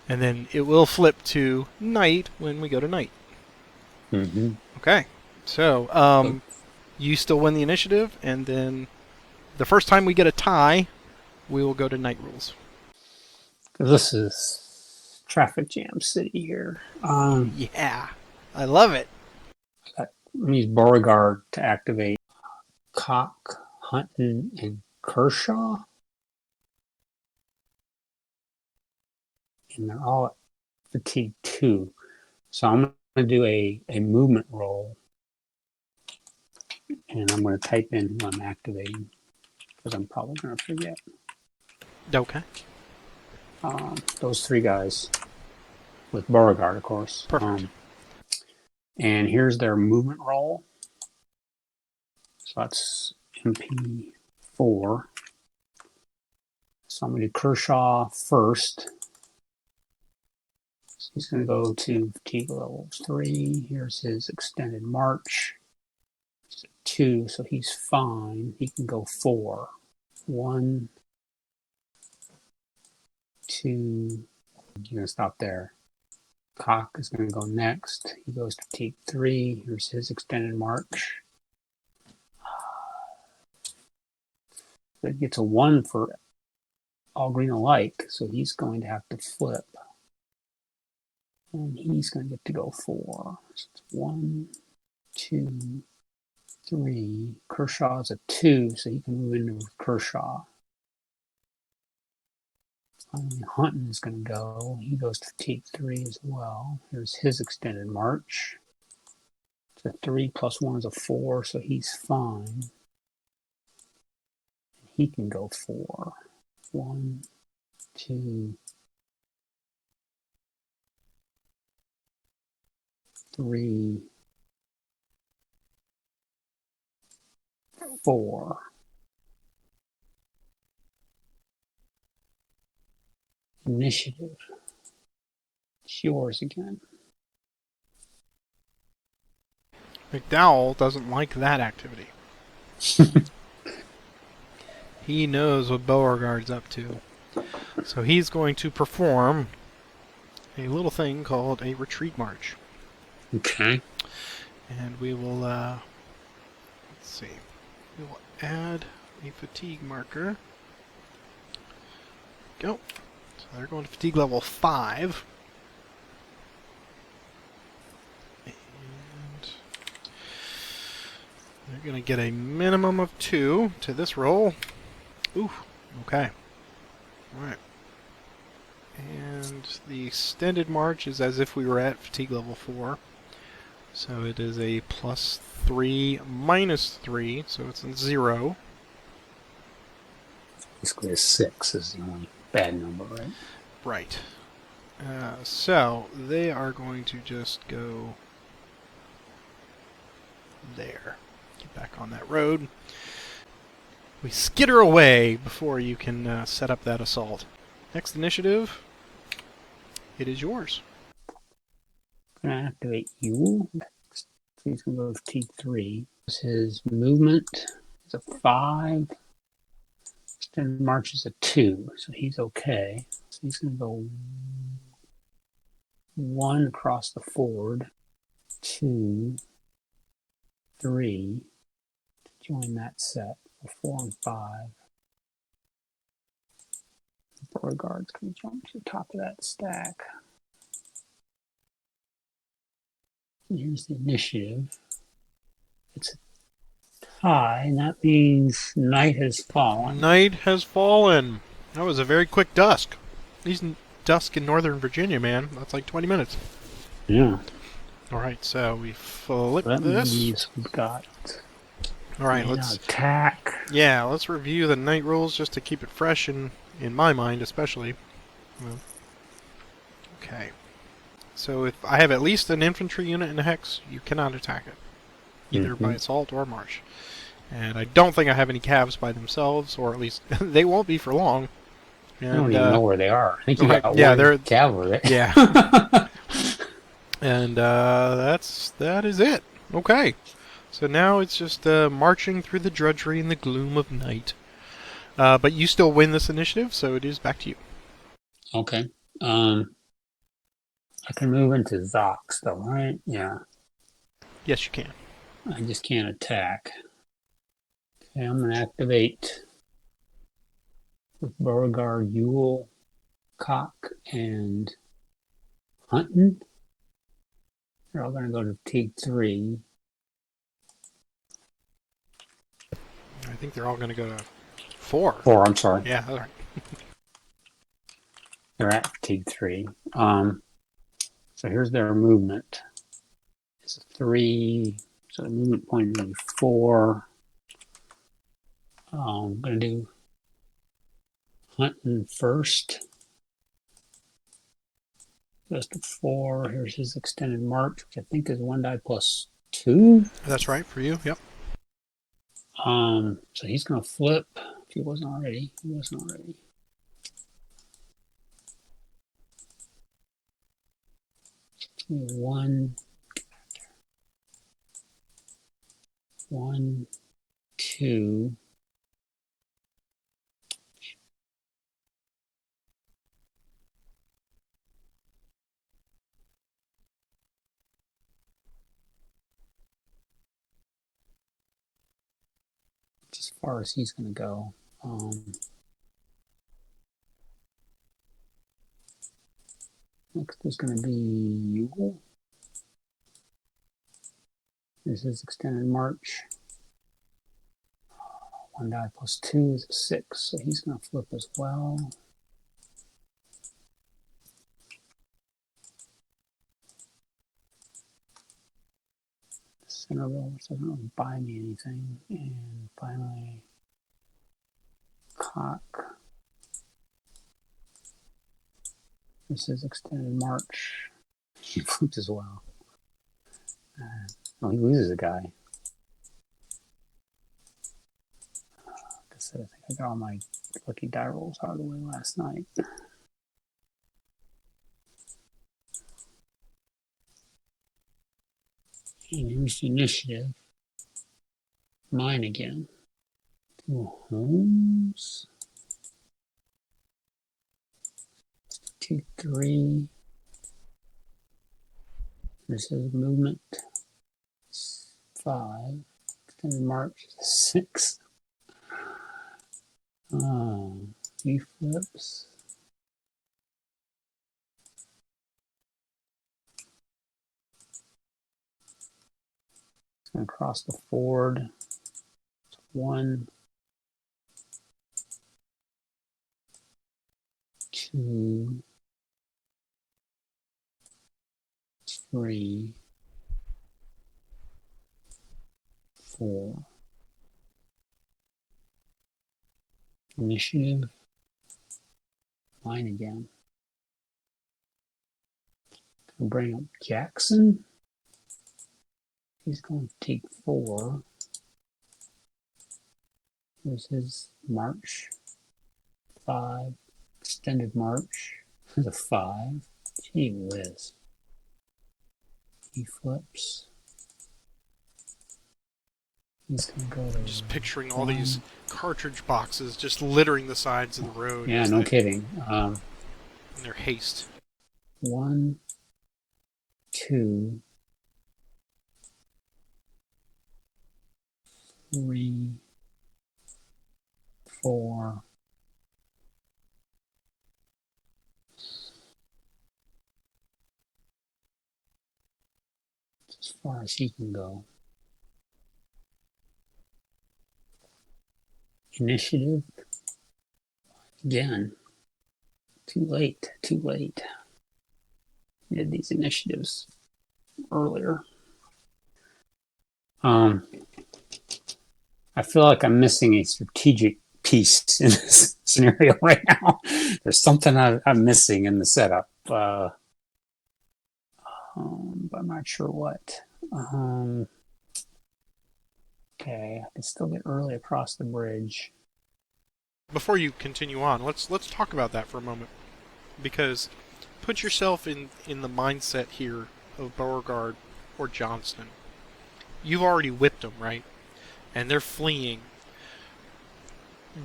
Speaker 1: And then it will flip to night when we go to night.
Speaker 2: Mm-hmm.
Speaker 1: Okay. So, you still win the initiative, and then the first time we get a tie, we will go to night rules.
Speaker 2: This is traffic jam city here.
Speaker 1: Yeah. I love it.
Speaker 2: Let me use Beauregard to activate Cock, Hunton, and Kershaw. And they're all at fatigue 2. So I'm going to do a movement roll. And I'm going to type in who I'm activating because I'm probably going to forget.
Speaker 1: Okay.
Speaker 2: Those 3 guys with Beauregard, of course.
Speaker 1: Perfect.
Speaker 2: And here's their movement roll. So that's MP4. So I'm going to do Kershaw first. So he's going to go to fatigue level 3. Here's his extended march. 2, so he's fine. He can go 4. 1, 2. You're going to stop there. Cock is going to go next. He goes to fatigue 3. Here's his extended march. It gets a 1 for all green alike, so he's going to have to flip. And he's going to get to go 4. So it's 1, 2, 3. Kershaw's a 2, so he can move into with Kershaw. Finally, Hunton's going to go. He goes to fatigue 3 as well. Here's his extended march. It's a 3 plus 1 is a 4, so he's fine. He can go 4. 1, 2, 3, 4. Initiative. It's yours again.
Speaker 1: McDowell doesn't like that activity. He knows what Beauregard's up to. So he's going to perform a little thing called a retreat march.
Speaker 2: Okay.
Speaker 1: And we will, let's see, we will add a fatigue marker. Go. So they're going to fatigue level 5. And they're going to get a minimum of 2 to this roll. Ooh, okay. Alright. And the extended march is as if we were at fatigue level 4. So it is a +3 -3, so it's a 0.
Speaker 2: Basically, a 6 is the only bad number, right?
Speaker 1: Right. So they are going to just go there. Get back on that road. We skitter away before you can set up that assault. Next initiative. It is yours.
Speaker 2: I'm going to activate you. So he's going to go to T3. His movement is a 5. Extended march is a 2, so he's okay. So he's going to go 1 across the ford, 2, 3 to join that set for 4 and 5. Beauregard's going to jump to the top of that stack. And here's the initiative. It's a tie, and that means night has fallen.
Speaker 1: Night has fallen. That was a very quick dusk. These dusk in Northern Virginia, man. That's like 20 minutes.
Speaker 2: Yeah.
Speaker 1: All right, so we flip
Speaker 2: That
Speaker 1: this.
Speaker 2: means we've got
Speaker 1: All right,
Speaker 2: main
Speaker 1: let's
Speaker 2: attack.
Speaker 1: let's review the night rules just to keep it fresh in my mind, especially. Well, okay. So if I have at least an infantry unit in a hex, you cannot attack it, either by assault or march. And I don't think I have any calves by themselves, or at least they won't be for long. And,
Speaker 2: I don't even know where they are. I think you
Speaker 1: okay,
Speaker 2: got
Speaker 1: yeah,
Speaker 2: one
Speaker 1: they're
Speaker 2: cavalry.
Speaker 1: yeah, and that is it. Okay, so now it's just marching through the drudgery and the gloom of night. But you still win this initiative, so it is back to you.
Speaker 2: Okay. I can move into Zox though, right? Yeah.
Speaker 1: Yes, you can.
Speaker 2: I just can't attack. Okay, I'm gonna activate with Beauregard, Yule, Cock, and Hunting. They're all gonna go to T3.
Speaker 1: I think they're all going to go to 4.
Speaker 2: 4, I'm sorry.
Speaker 1: Yeah, all right.
Speaker 2: They're at T3. So here's their movement. It's a 3, so the movement point is 4. I'm gonna do Hunting first. Goes to 4. Here's his extended march, which I think is 1 die plus 2.
Speaker 1: That's right for you. Yep.
Speaker 2: So he's gonna flip. If he wasn't already, he wasn't already. One, 2. As far as he's going to go. Next is going to be Yule. This is extended march. 1 die plus 2 is a 6, so he's going to flip as well. Centerville, which doesn't really buy me anything. And finally, Cock. This is extended march. He flips as well. He loses a guy. Like I said, I think I got all my lucky die rolls out of the way last night. And here's the initiative. Mine again. 2 homes. 2, 3. This is movement. 5. Extended march. 6. He flips. It's going to cross the ford. 1, 2, 3, 4. Initiative. Mine again. Gonna bring up Jackson. He's going to take 4. Here's his march. 5. Extended march. There's a 5. Gee whiz. He flips. He's going to go to
Speaker 1: Just picturing all these cartridge boxes just littering the sides of the road.
Speaker 2: Yeah, no kidding.
Speaker 1: In their haste.
Speaker 2: 1, 2, 3, 4. As far as he can go. Initiative. Again. Too late. Too late. I did these initiatives earlier. I feel like I'm missing a strategic piece in this scenario right now. There's something I'm missing in the setup, but I'm not sure what. Okay, I can still get early across the bridge.
Speaker 1: Before you continue on, let's talk about that for a moment, because put yourself in the mindset here of Beauregard or Johnston. You've already whipped them, right? And they're fleeing.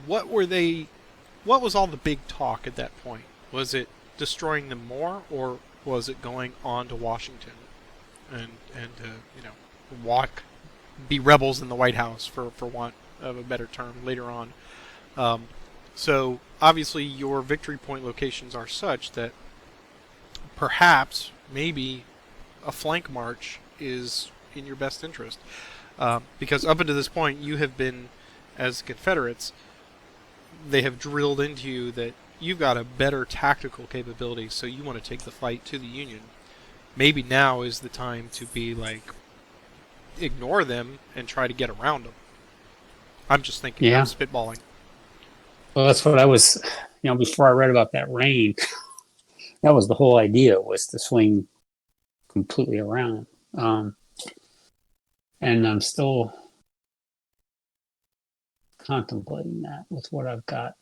Speaker 1: What were they? What was all the big talk at that point? Was it destroying them more, or was it going on to Washington and walk, be rebels in the White House, for want of a better term, later on? So obviously your victory point locations are such that perhaps, maybe, a flank march is in your best interest. Because up until this point, you have been, as Confederates, they have drilled into you that you've got a better tactical capability, so you want to take the fight to the Union. Maybe now is the time to be like, ignore them and try to get around them. I'm just thinking,
Speaker 2: Yeah.
Speaker 1: I'm spitballing.
Speaker 2: Well, that's what I was, before I read about that rain, that was the whole idea, was to swing completely around. And I'm still contemplating that with what I've got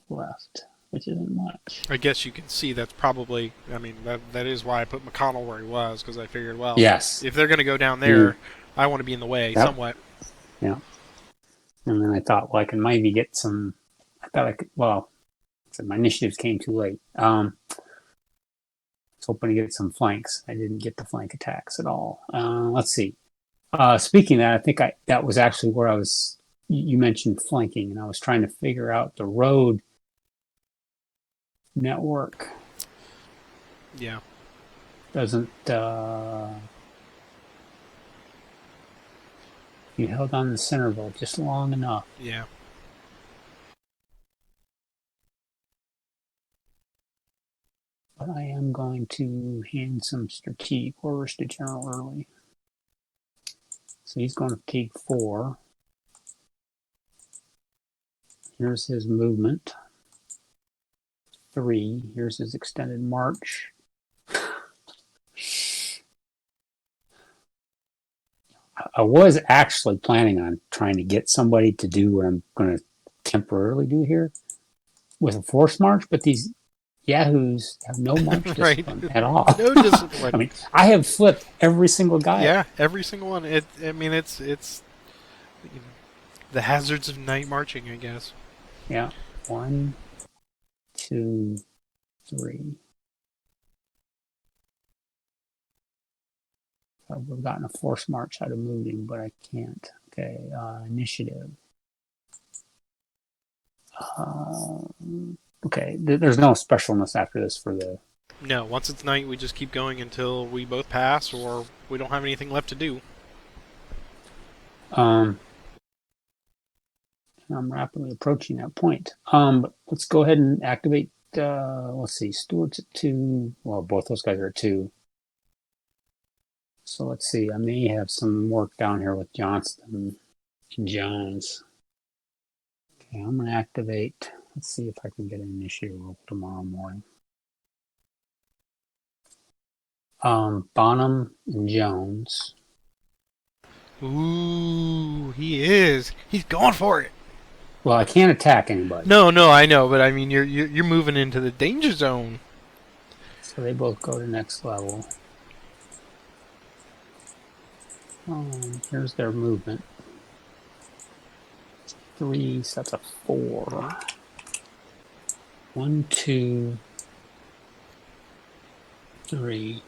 Speaker 2: left, which isn't much.
Speaker 1: I guess you can see that's probably, I mean, that is why I put McConnell where he was, because I figured, well,
Speaker 2: Yes.
Speaker 1: if they're going to go down there, I want to be in the way somewhat.
Speaker 2: Yeah. And then I thought, well, I can maybe get some. I thought I could. Well, so my initiatives came too late. I was hoping to get some flanks. I didn't get the flank attacks at all. Let's see. Speaking of that, I think that was actually where I was. You mentioned flanking, and I was trying to figure out the road network.
Speaker 1: Yeah.
Speaker 2: Doesn't. You held on to Centerville just long enough.
Speaker 1: Yeah.
Speaker 2: But I am going to hand some strategic orders to General Early. So he's going to take 4. Here's his movement. 3. Here's his extended march. I was actually planning on trying to get somebody to do what I'm going to temporarily do here with a forced march, but these yahoos have no march discipline at all.
Speaker 1: No discipline.
Speaker 2: I mean, I have flipped every single guy.
Speaker 1: Yeah, every single one. It's the hazards of night marching, I guess.
Speaker 2: Yeah. 1, 2, 3. I would have gotten a forced march out of moving, but I can't. Okay, initiative. Okay, there's no specialness after this for the...
Speaker 1: No, once it's night, we just keep going until we both pass, or we don't have anything left to do.
Speaker 2: I'm rapidly approaching that point. But let's go ahead and activate, let's see, Stewart's at 2. Well, both those guys are at 2. So let's see, I may have some work down here with Johnston and Jones. Okay, I'm going to activate. Let's see if I can get an initiative roll tomorrow morning. Bonham and Jones.
Speaker 1: Ooh, he is. He's going for it.
Speaker 2: Well, I can't attack anybody.
Speaker 1: No, I know, but I mean, you're moving into the danger zone.
Speaker 2: So they both go to next level. Here's their movement. 3, so that's a 4. 1, 2, 3.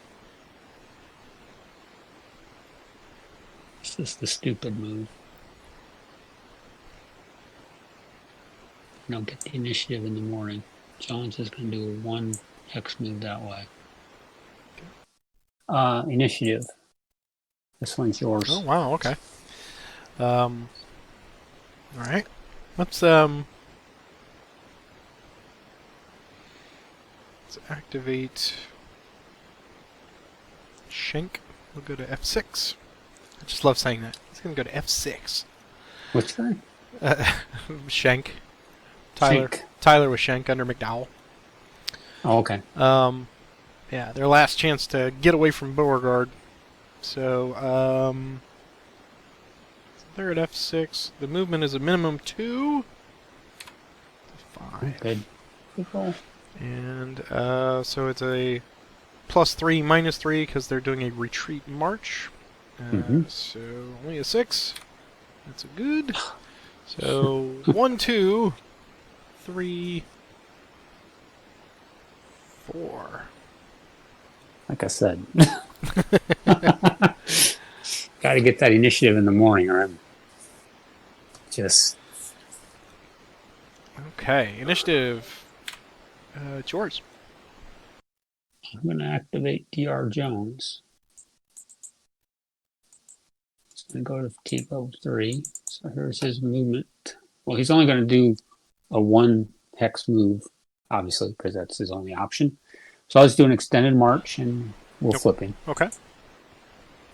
Speaker 2: This is the stupid move. And I'll get the initiative in the morning. John's is going to do a 1x move that way. Initiative. This one's yours.
Speaker 1: Oh wow, okay. All right. Let's Let's activate Schenk. We'll go to F6. I just love saying that. He's going to go to F6.
Speaker 2: Which guy?
Speaker 1: Schenk. Tyler.
Speaker 2: Schenk.
Speaker 1: Tyler with Schenk under McDowell.
Speaker 2: Oh, okay.
Speaker 1: Yeah, their last chance to get away from Beauregard. So, they're at F6. The movement is a minimum 2 to 5.
Speaker 2: Good. People.
Speaker 1: And so it's a +3, -3 because they're doing a retreat march. So only a 6. That's a good. So 1, 2, 3, 4.
Speaker 2: Like I said. Got to get that initiative in the morning, or I'm just...
Speaker 1: Okay, initiative. It's yours.
Speaker 2: I'm going to activate Dr. Jones. It's going to go to fatigue level 3. So here's his movement. Well, he's only going to do a 1 hex move, obviously, because that's his only option. So I'll just do an extended march, and we'll flip him.
Speaker 1: Okay.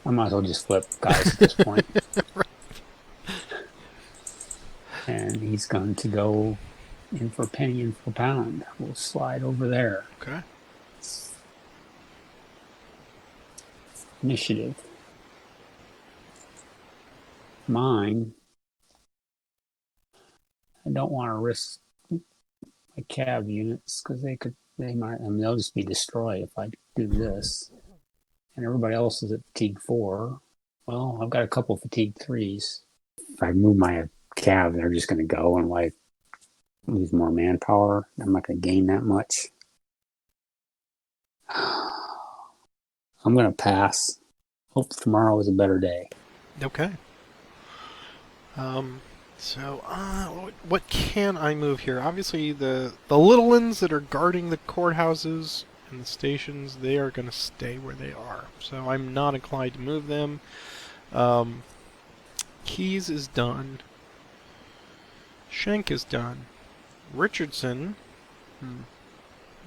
Speaker 2: I might as well just flip guys at this point.
Speaker 1: Right.
Speaker 2: And he's going to go in for penny and for pound. We'll slide over there.
Speaker 1: Okay.
Speaker 2: Initiative. Mine. I don't want to risk my cab units because they might, I mean, they'll just be destroyed if I do this. And everybody else is at fatigue 4. Well, I've got a couple fatigue 3s. If I move my cab, they're just going to go, and like lose more manpower. I'm not going to gain that much. I'm going to pass. Hope tomorrow is a better day.
Speaker 1: Okay. So, what can I move here? Obviously, the little ones that are guarding the courthouses and the stations, they are going to stay where they are. So I'm not inclined to move them. Keys is done. Schenk is done. Richardson.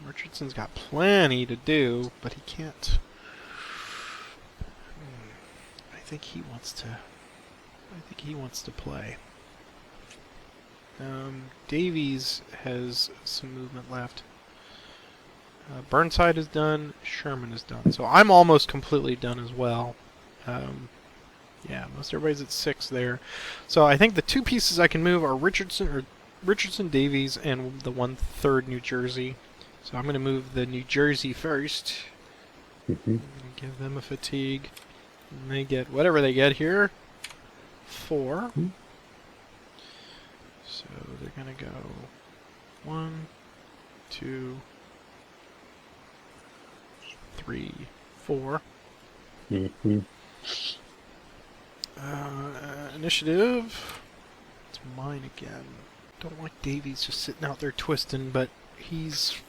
Speaker 1: Richardson's got plenty to do, but he can't. I think he wants to play. Davies has some movement left. Burnside is done. Sherman is done. So I'm almost completely done as well. Yeah, most everybody's at 6 there. So I think the 2 pieces I can move are Richardson, Davies, and the 1/3 New Jersey. So I'm going to move the New Jersey first. Give them a fatigue. And they get whatever they get here. 4. So they're going to go 1, 2, 3, 4. Initiative. It's mine again. Don't like Davies just sitting out there twisting, but he's...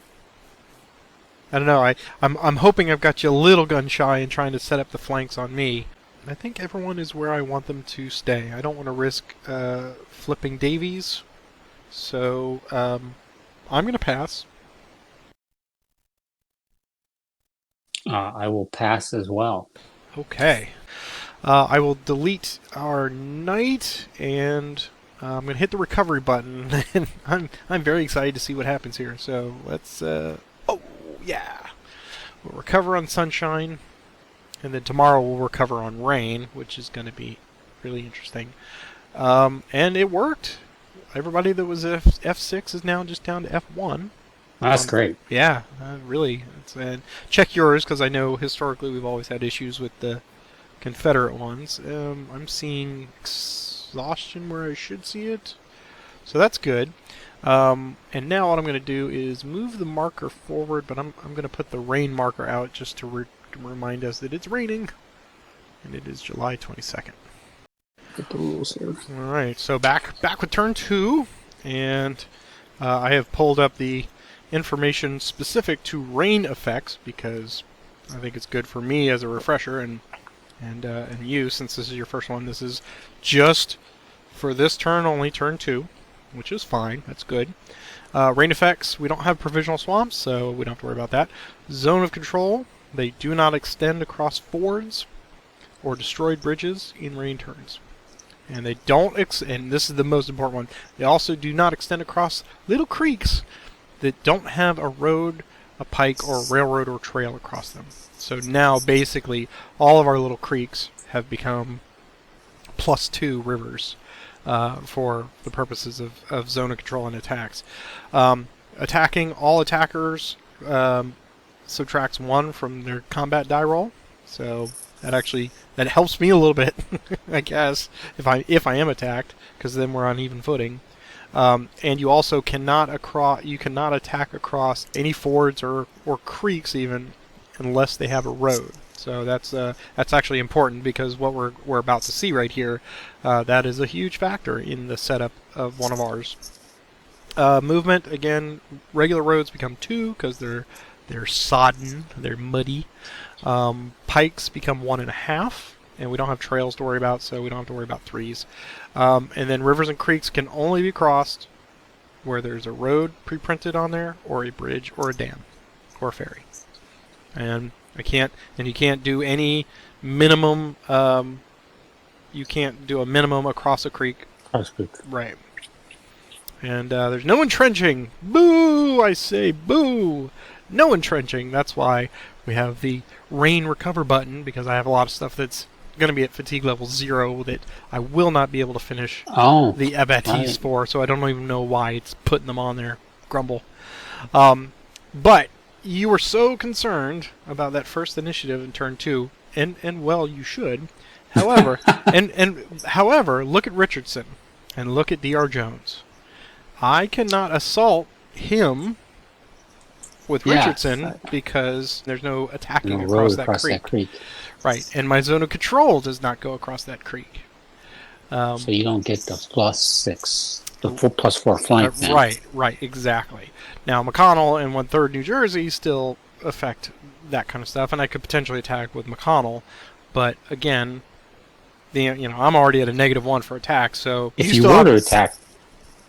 Speaker 1: I don't know. I'm hoping I've got you a little gun shy and trying to set up the flanks on me. I think everyone is where I want them to stay. I don't want to risk flipping Davies, so I'm going to pass.
Speaker 2: I will pass as well.
Speaker 1: Okay. I will delete our knight, and I'm going to hit the recovery button. And I'm very excited to see what happens here. So let's... oh, yeah. We'll recover on sunshine, and then tomorrow we'll recover on rain, which is going to be really interesting. And it worked. Everybody that was F6 is now just down to F1.
Speaker 2: That's great.
Speaker 1: Yeah, really. Check yours, because I know historically we've always had issues with the Confederate ones. I'm seeing exhaustion where I should see it, so that's good. And now what I'm going to do is move the marker forward, but I'm going to put the rain marker out just to remind us that it's raining, and it is July 22nd.
Speaker 2: Get the rules here.
Speaker 1: All right, so back with turn 2, and I have pulled up the information specific to rain effects because I think it's good for me as a refresher, and you, since this is your first one. This is just for this turn only, turn 2, which is fine. That's good. Rain effects, we don't have provisional swamps, so we don't have to worry about that. Zone of control, they do not extend across fords or destroyed bridges in rain turns. And they don't, and this is the most important one, they also do not extend across little creeks that don't have a road, a pike, or a railroad or trail across them. So now, basically, all of our little creeks have become +2 rivers for the purposes of zone of control and attacks. Attacking all attackers subtracts 1 from their combat die roll, so that helps me a little bit, I guess, if I am attacked, because then we're on even footing. And you also cannot attack across any fords or creeks even unless they have a road. So that's actually important, because what we're about to see right here, that is a huge factor in the setup of one of ours. Movement, again, regular roads become 2 because they're sodden, they're muddy. Pikes become 1.5, and we don't have trails to worry about, so we don't have to worry about 3s. And then rivers and creeks can only be crossed where there's a road pre-printed on there, or a bridge, or a dam, or a ferry. And you can't do any minimum. You can't do a minimum across a creek.
Speaker 2: Cross creek.
Speaker 1: Right. And there's no entrenching. Boo! I say boo! No entrenching. That's why we have the rain recover button, because I have a lot of stuff that's going to be at fatigue level 0 that I will not be able to finish the abatis for, so I don't even know why it's putting them on there. Grumble. But you were so concerned about that first initiative in turn 2, and well, you should. However, however, look at Richardson and look at D.R. Jones. I cannot assault him with Richardson because there's no attacking across that creek. Right, and my zone of control does not go across that creek.
Speaker 2: So you don't get the +6, the +4 flank.
Speaker 1: Right, exactly. Now, McConnell and 1/3 New Jersey still affect that kind of stuff, and I could potentially attack with McConnell, but again, I'm already at a -1 for attack, so
Speaker 2: if you were to attack,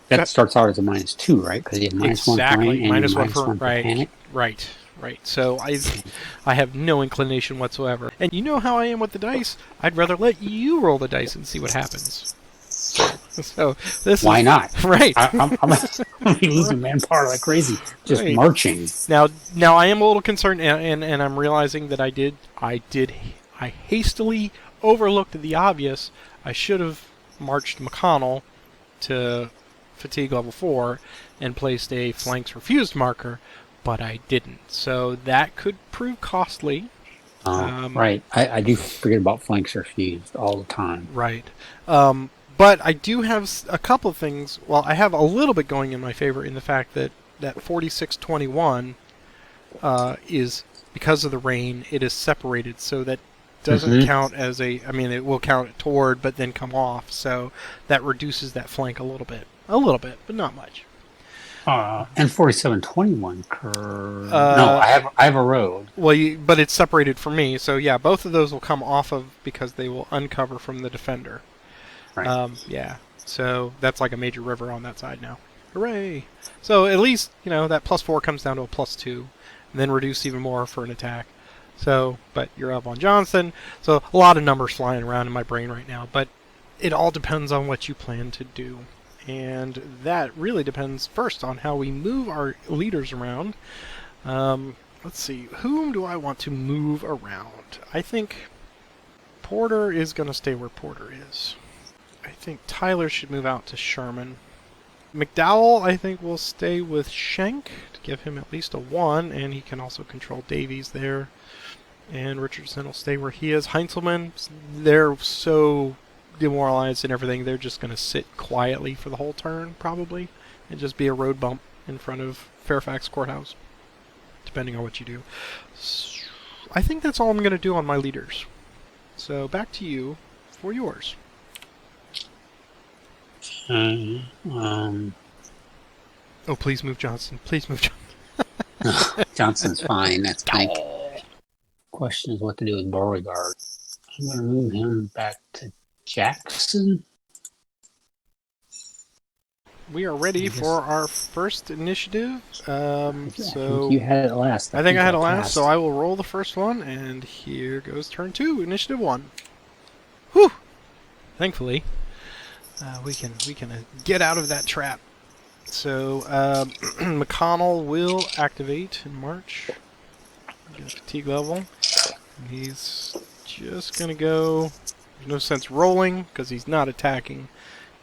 Speaker 2: that starts out as a -2, right? Because you have -1 for rain and -1 for panic.
Speaker 1: Right. So I have no inclination whatsoever. And you know how I am with the dice. I'd rather let you roll the dice and see what happens. So
Speaker 2: why not?
Speaker 1: Right.
Speaker 2: I'm losing manpower like crazy, just marching.
Speaker 1: Now I am a little concerned, and I'm realizing that I hastily overlooked the obvious. I should have marched McConnell to fatigue level 4 and placed a flanks refused marker, but I didn't. So that could prove costly.
Speaker 2: Right. I do forget about flanks refused all the time.
Speaker 1: Right. But I do have a couple of things. Well, I have a little bit going in my favor in the fact that 4621 is, because of the rain, it is separated, so that doesn't count as it will count toward, but then come off. So that reduces that flank a little bit, but not much.
Speaker 2: And 4721 no, I have a road.
Speaker 1: Well, but it's separated from me, so yeah, both of those will come off of, because they will uncover from the defender.
Speaker 2: Right.
Speaker 1: Yeah. So that's like a major river on that side now. Hooray! So at least that +4 comes down to a +2, and then reduce even more for an attack. So, but you're up on Johnson. So a lot of numbers flying around in my brain right now, but it all depends on what you plan to do. And that really depends first on how we move our leaders around. Let's see, whom do I want to move around? I think Porter is going to stay where Porter is. I think Tyler should move out to Sherman. McDowell, I think, will stay with Schenck to give him at least a 1, and he can also control Davies there. And Richardson will stay where he is. Heinzelman, they're so demoralized and everything, they're just going to sit quietly for the whole turn, probably, and just be a road bump in front of Fairfax Courthouse, depending on what you do. So I think that's all I'm going to do on my leaders. So back to you for yours. Oh, please move Johnson. Please move Johnson.
Speaker 2: Johnson's fine. That's fine. Question is what to do with Beauregard. I'm going to move him back to Jackson.
Speaker 1: we are ready
Speaker 2: I guess-
Speaker 1: for our first initiative.
Speaker 2: I think
Speaker 1: So
Speaker 2: you had it last.
Speaker 1: I think I had it last,
Speaker 2: passed.
Speaker 1: so I will roll the first one, and here goes turn 2, initiative 1. Whew! Thankfully, we can get out of that trap. So McConnell will activate in March. Get a fatigue level. And he's just gonna go. There's no sense rolling because he's not attacking,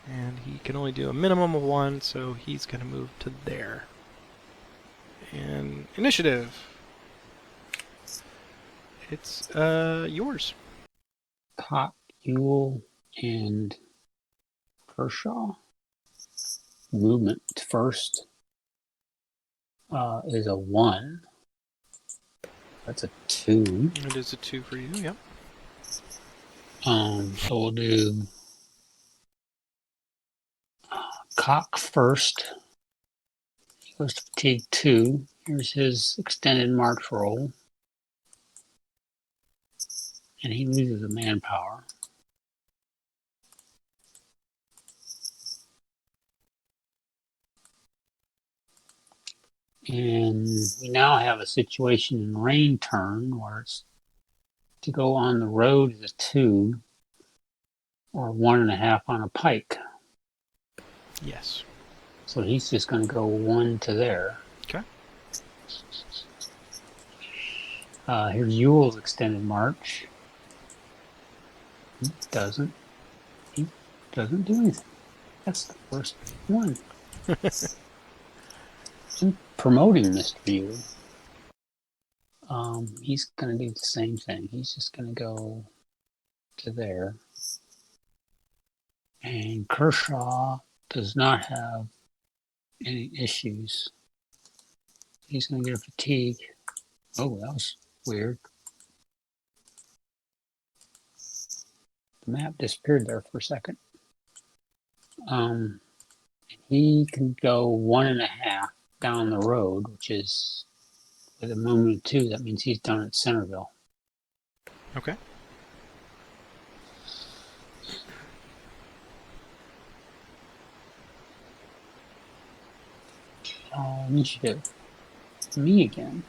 Speaker 1: and he can only do a minimum of 1, so he's gonna move to there. And initiative. It's yours.
Speaker 2: Cock, Ewell, and Kershaw. Movement first is a 1. That's a 2.
Speaker 1: It is a 2 for you. Yep.
Speaker 2: So we'll do Cock first. He goes to fatigue 2. Here's his extended march roll. And he loses a manpower. And we now have a situation in rain turn where it's to go on the road is a 2 or 1.5 on a pike.
Speaker 1: Yes.
Speaker 2: So he's just going to go 1 to there.
Speaker 1: Okay.
Speaker 2: Here's Ewell's extended march. He doesn't do anything. That's the first one. I'm promoting Mr. Ewell. He's going to do the same thing. He's just going to go to there. And Kershaw does not have any issues. He's going to get a fatigue. Oh, that was weird. The map disappeared there for a second. He can go 1.5 down the road, which is with a movement of 2. That means he's done at Centerville.
Speaker 1: Okay.
Speaker 2: Initiative. Me again.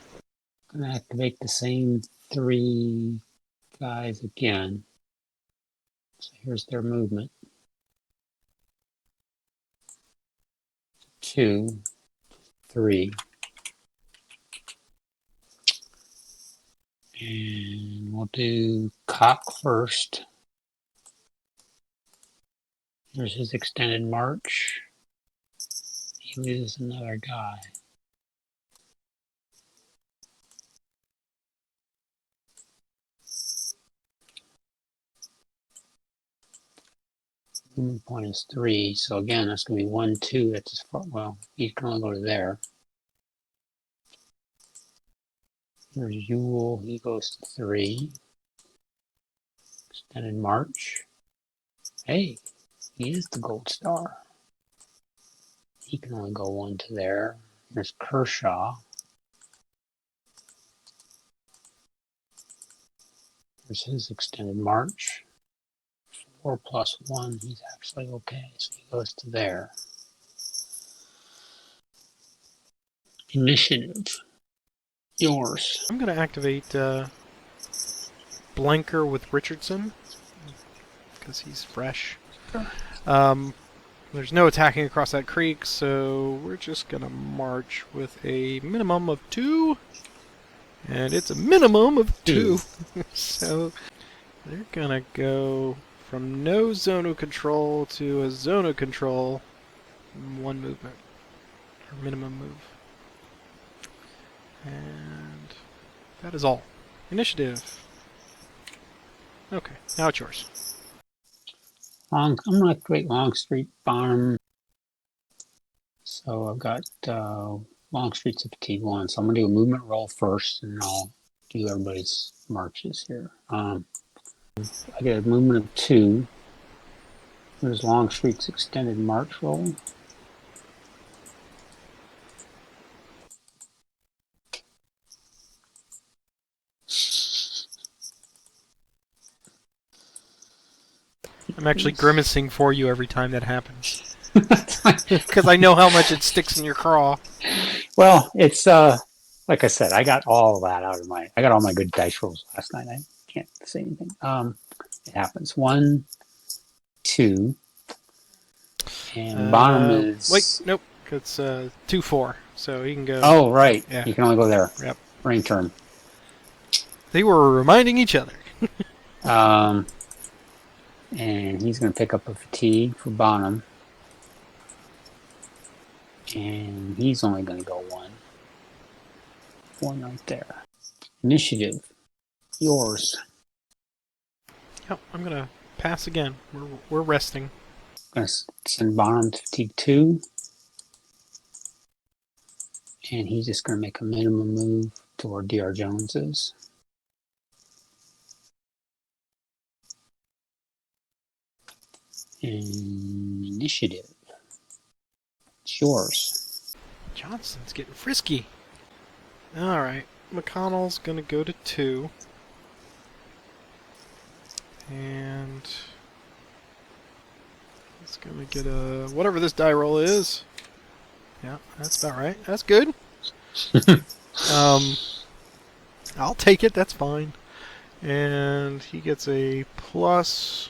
Speaker 2: I'm going to activate the same 3 guys again. So here's their movement. 2, 3. And we'll do Cock first. Here's his extended march. He loses another guy. Movement point is 3, so again, that's going to be 1, 2. That's as far. Well, he can only go to there. Here's Ewell. He goes to 3. Extended march. Hey, he is the gold star. He can only go 1 to there. There's Kershaw. There's his extended march. 4 plus 1, he's actually okay, so he goes to there. Initiative. Yours.
Speaker 1: I'm going to activate Blanker with Richardson because he's fresh.
Speaker 2: Sure.
Speaker 1: There's no attacking across that creek, so we're just going to march with a minimum of 2. And it's a minimum of 2. So they're going to go from no zone of control to a zone of control in 1 movement, or minimum move. And that is all. Initiative. Okay, now it's yours.
Speaker 2: I'm going to activate Longstreet Farm. So I've got Longstreet's a fatigue 1. So I'm going to do a movement roll first, and I'll do everybody's marches here. I get a movement of 2. There's Longstreet's extended march roll.
Speaker 1: I'm actually grimacing for you every time that happens.
Speaker 2: I
Speaker 1: because I know how much it sticks in your craw.
Speaker 2: Well, it's like I said, I got all of that out of I got all my good dice rolls last night. I can't say anything. It happens. 1, 2, and bottom
Speaker 1: Wait,
Speaker 2: is.
Speaker 1: nope. It's 2-4, so he can go.
Speaker 2: Oh, right.
Speaker 1: Yeah.
Speaker 2: You can only go there.
Speaker 1: Yep.
Speaker 2: Rain turn.
Speaker 1: They were reminding each other.
Speaker 2: And he's going to pick up a fatigue for Bonham. And he's only going to go 1. 1 right there. Initiative. Yours.
Speaker 1: Yep, I'm gonna pass again. We're resting.
Speaker 2: Going to send Bonham to fatigue 2. And he's just going to make a minimum move toward D.R. Jones's. And initiative. It's yours.
Speaker 1: Johnson's getting frisky. All right, McConnell's gonna go to 2, and he's gonna get a whatever this die roll is. Yeah, that's about right. That's good. I'll take it. That's fine. And he gets a +2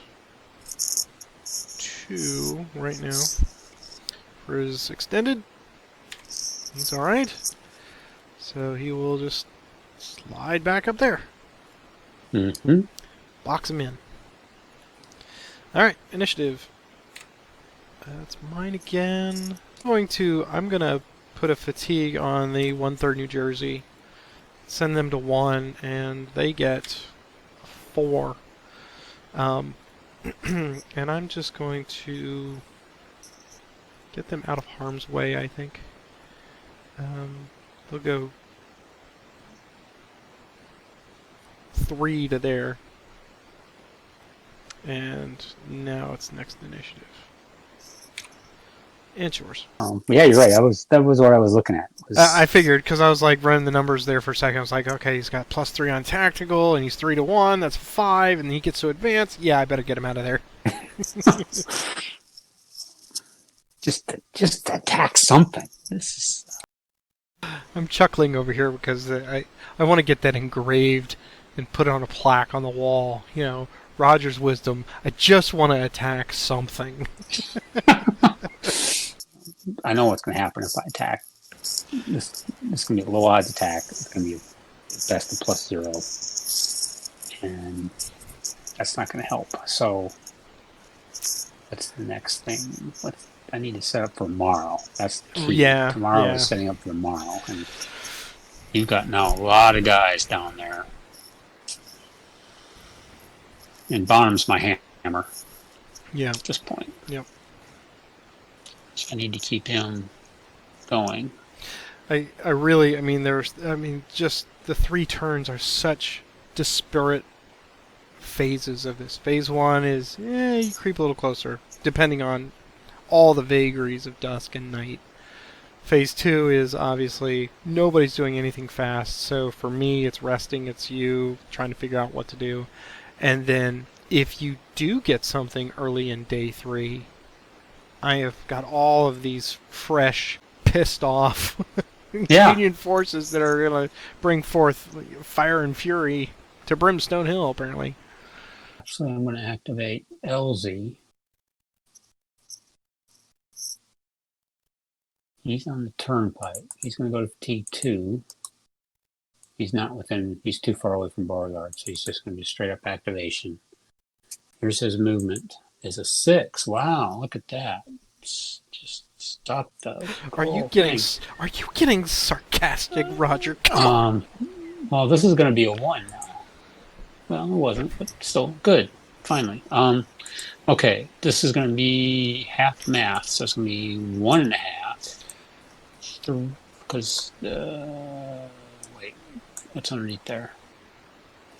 Speaker 1: right now for his extended. He's all right. So he will just slide back up there.
Speaker 2: Mm-hmm.
Speaker 1: Box him in. Alright, initiative. That's mine again. I'm gonna put a fatigue on the 1/3 New Jersey. Send them to 1, and they get 4. And I'm just going to get them out of harm's way, I think. They'll go 3 to there. And now it's next initiative. And it's yours.
Speaker 2: Yeah, you're right. That was what I was looking at.
Speaker 1: I figured, because I was like running the numbers there for a second. I was like, okay, he's got +3 on tactical, and he's 3 to 1. That's 5, and then he gets to advance. Yeah, I better get him out of there.
Speaker 2: just attack something. This is.
Speaker 1: I'm chuckling over here because I want to get that engraved and put it on a plaque on the wall. You know, Roger's wisdom. I just want to attack something.
Speaker 2: I know what's going to happen if I attack. This is going to be a low odds attack. It's going to be at best a +0, and that's not going to help. So what's the next thing? I need to set up for tomorrow. That's the key.
Speaker 1: Yeah,
Speaker 2: tomorrow is setting up for tomorrow, and you've got now a lot of guys down there. And Bonham's my hammer.
Speaker 1: Yeah.
Speaker 2: At this point.
Speaker 1: Yep.
Speaker 2: So I need to keep him going.
Speaker 1: I mean, just the 3 turns are such disparate phases of this. Phase 1 is, you creep a little closer, depending on all the vagaries of dusk and night. Phase 2 is obviously nobody's doing anything fast, so for me it's resting, it's you trying to figure out what to do. And then if you do get something early in day 3, I have got all of these fresh, pissed off Union forces that are going to bring forth fire and fury to Brimstone Hill, apparently.
Speaker 2: So I'm going to activate LZ. He's on the turnpike. He's going to go to T2. He's too far away from Beauregard, so he's just going to do straight up activation. Here's his movement. Is a 6. Wow, look at that. Just stop the.
Speaker 1: Are you getting sarcastic, Roger? Come on.
Speaker 2: Well, this is going to be a 1 now. Well, it wasn't, but still good. Finally. Okay, this is going to be half math, so it's going to be 1.5. Because wait, what's underneath there?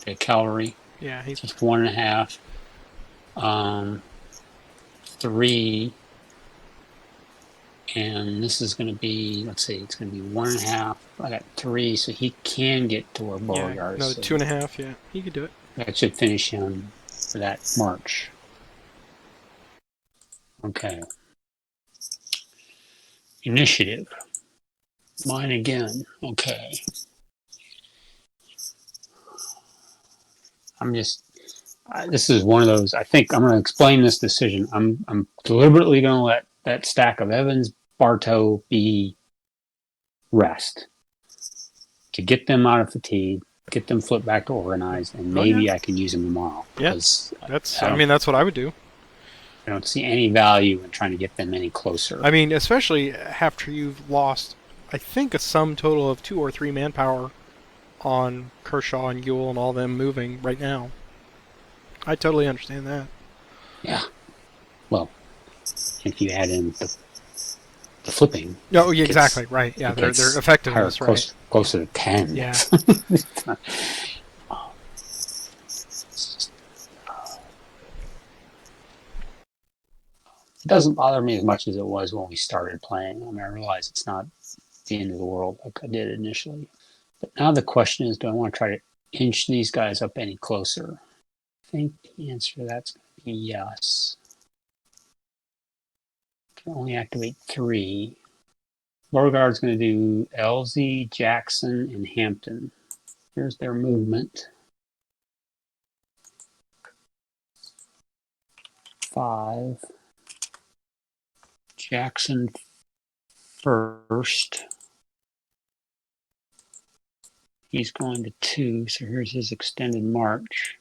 Speaker 2: Okay, cavalry.
Speaker 1: Yeah, he's
Speaker 2: just 1.5. 3, and this is going to be, let's see, it's going to be 1.5. I got 3, so he can get to where Beauregard is.
Speaker 1: No, 2.5. Yeah, he could do it.
Speaker 2: That should finish him for that march. Okay. Initiative. Mine again. Okay. This is one of those. I think I'm going to explain this decision. I'm deliberately going to let that stack of Evans, Bartow be rest to get them out of fatigue, get them flipped back to organized, and
Speaker 1: Oh, yeah.
Speaker 2: maybe I can use them tomorrow
Speaker 1: Yeah.
Speaker 2: because
Speaker 1: That's.
Speaker 2: I
Speaker 1: I mean, that's what I would do.
Speaker 2: don't see any value in trying to get them any closer.
Speaker 1: I mean, especially after you've lost, I think, a sum total of 2 or 3 manpower on Kershaw and Ewell and all them moving right now. I totally understand that.
Speaker 2: Yeah. Well, if you add in the flipping.
Speaker 1: Oh, yeah, exactly. Right. Yeah, their effectiveness,
Speaker 2: higher,
Speaker 1: right?
Speaker 2: closer to 10.
Speaker 1: Yeah.
Speaker 2: It doesn't bother me as much as it was when we started playing. I mean, I realize it's not the end of the world like I did initially. But now the question is, do I want to try to inch these guys up any closer? I think the answer to that's going to be yes. Can only activate 3. Beauregard's going to do LZ, Jackson, and Hampton. Here's their movement. 5. Jackson first. He's going to 2, so here's his extended march.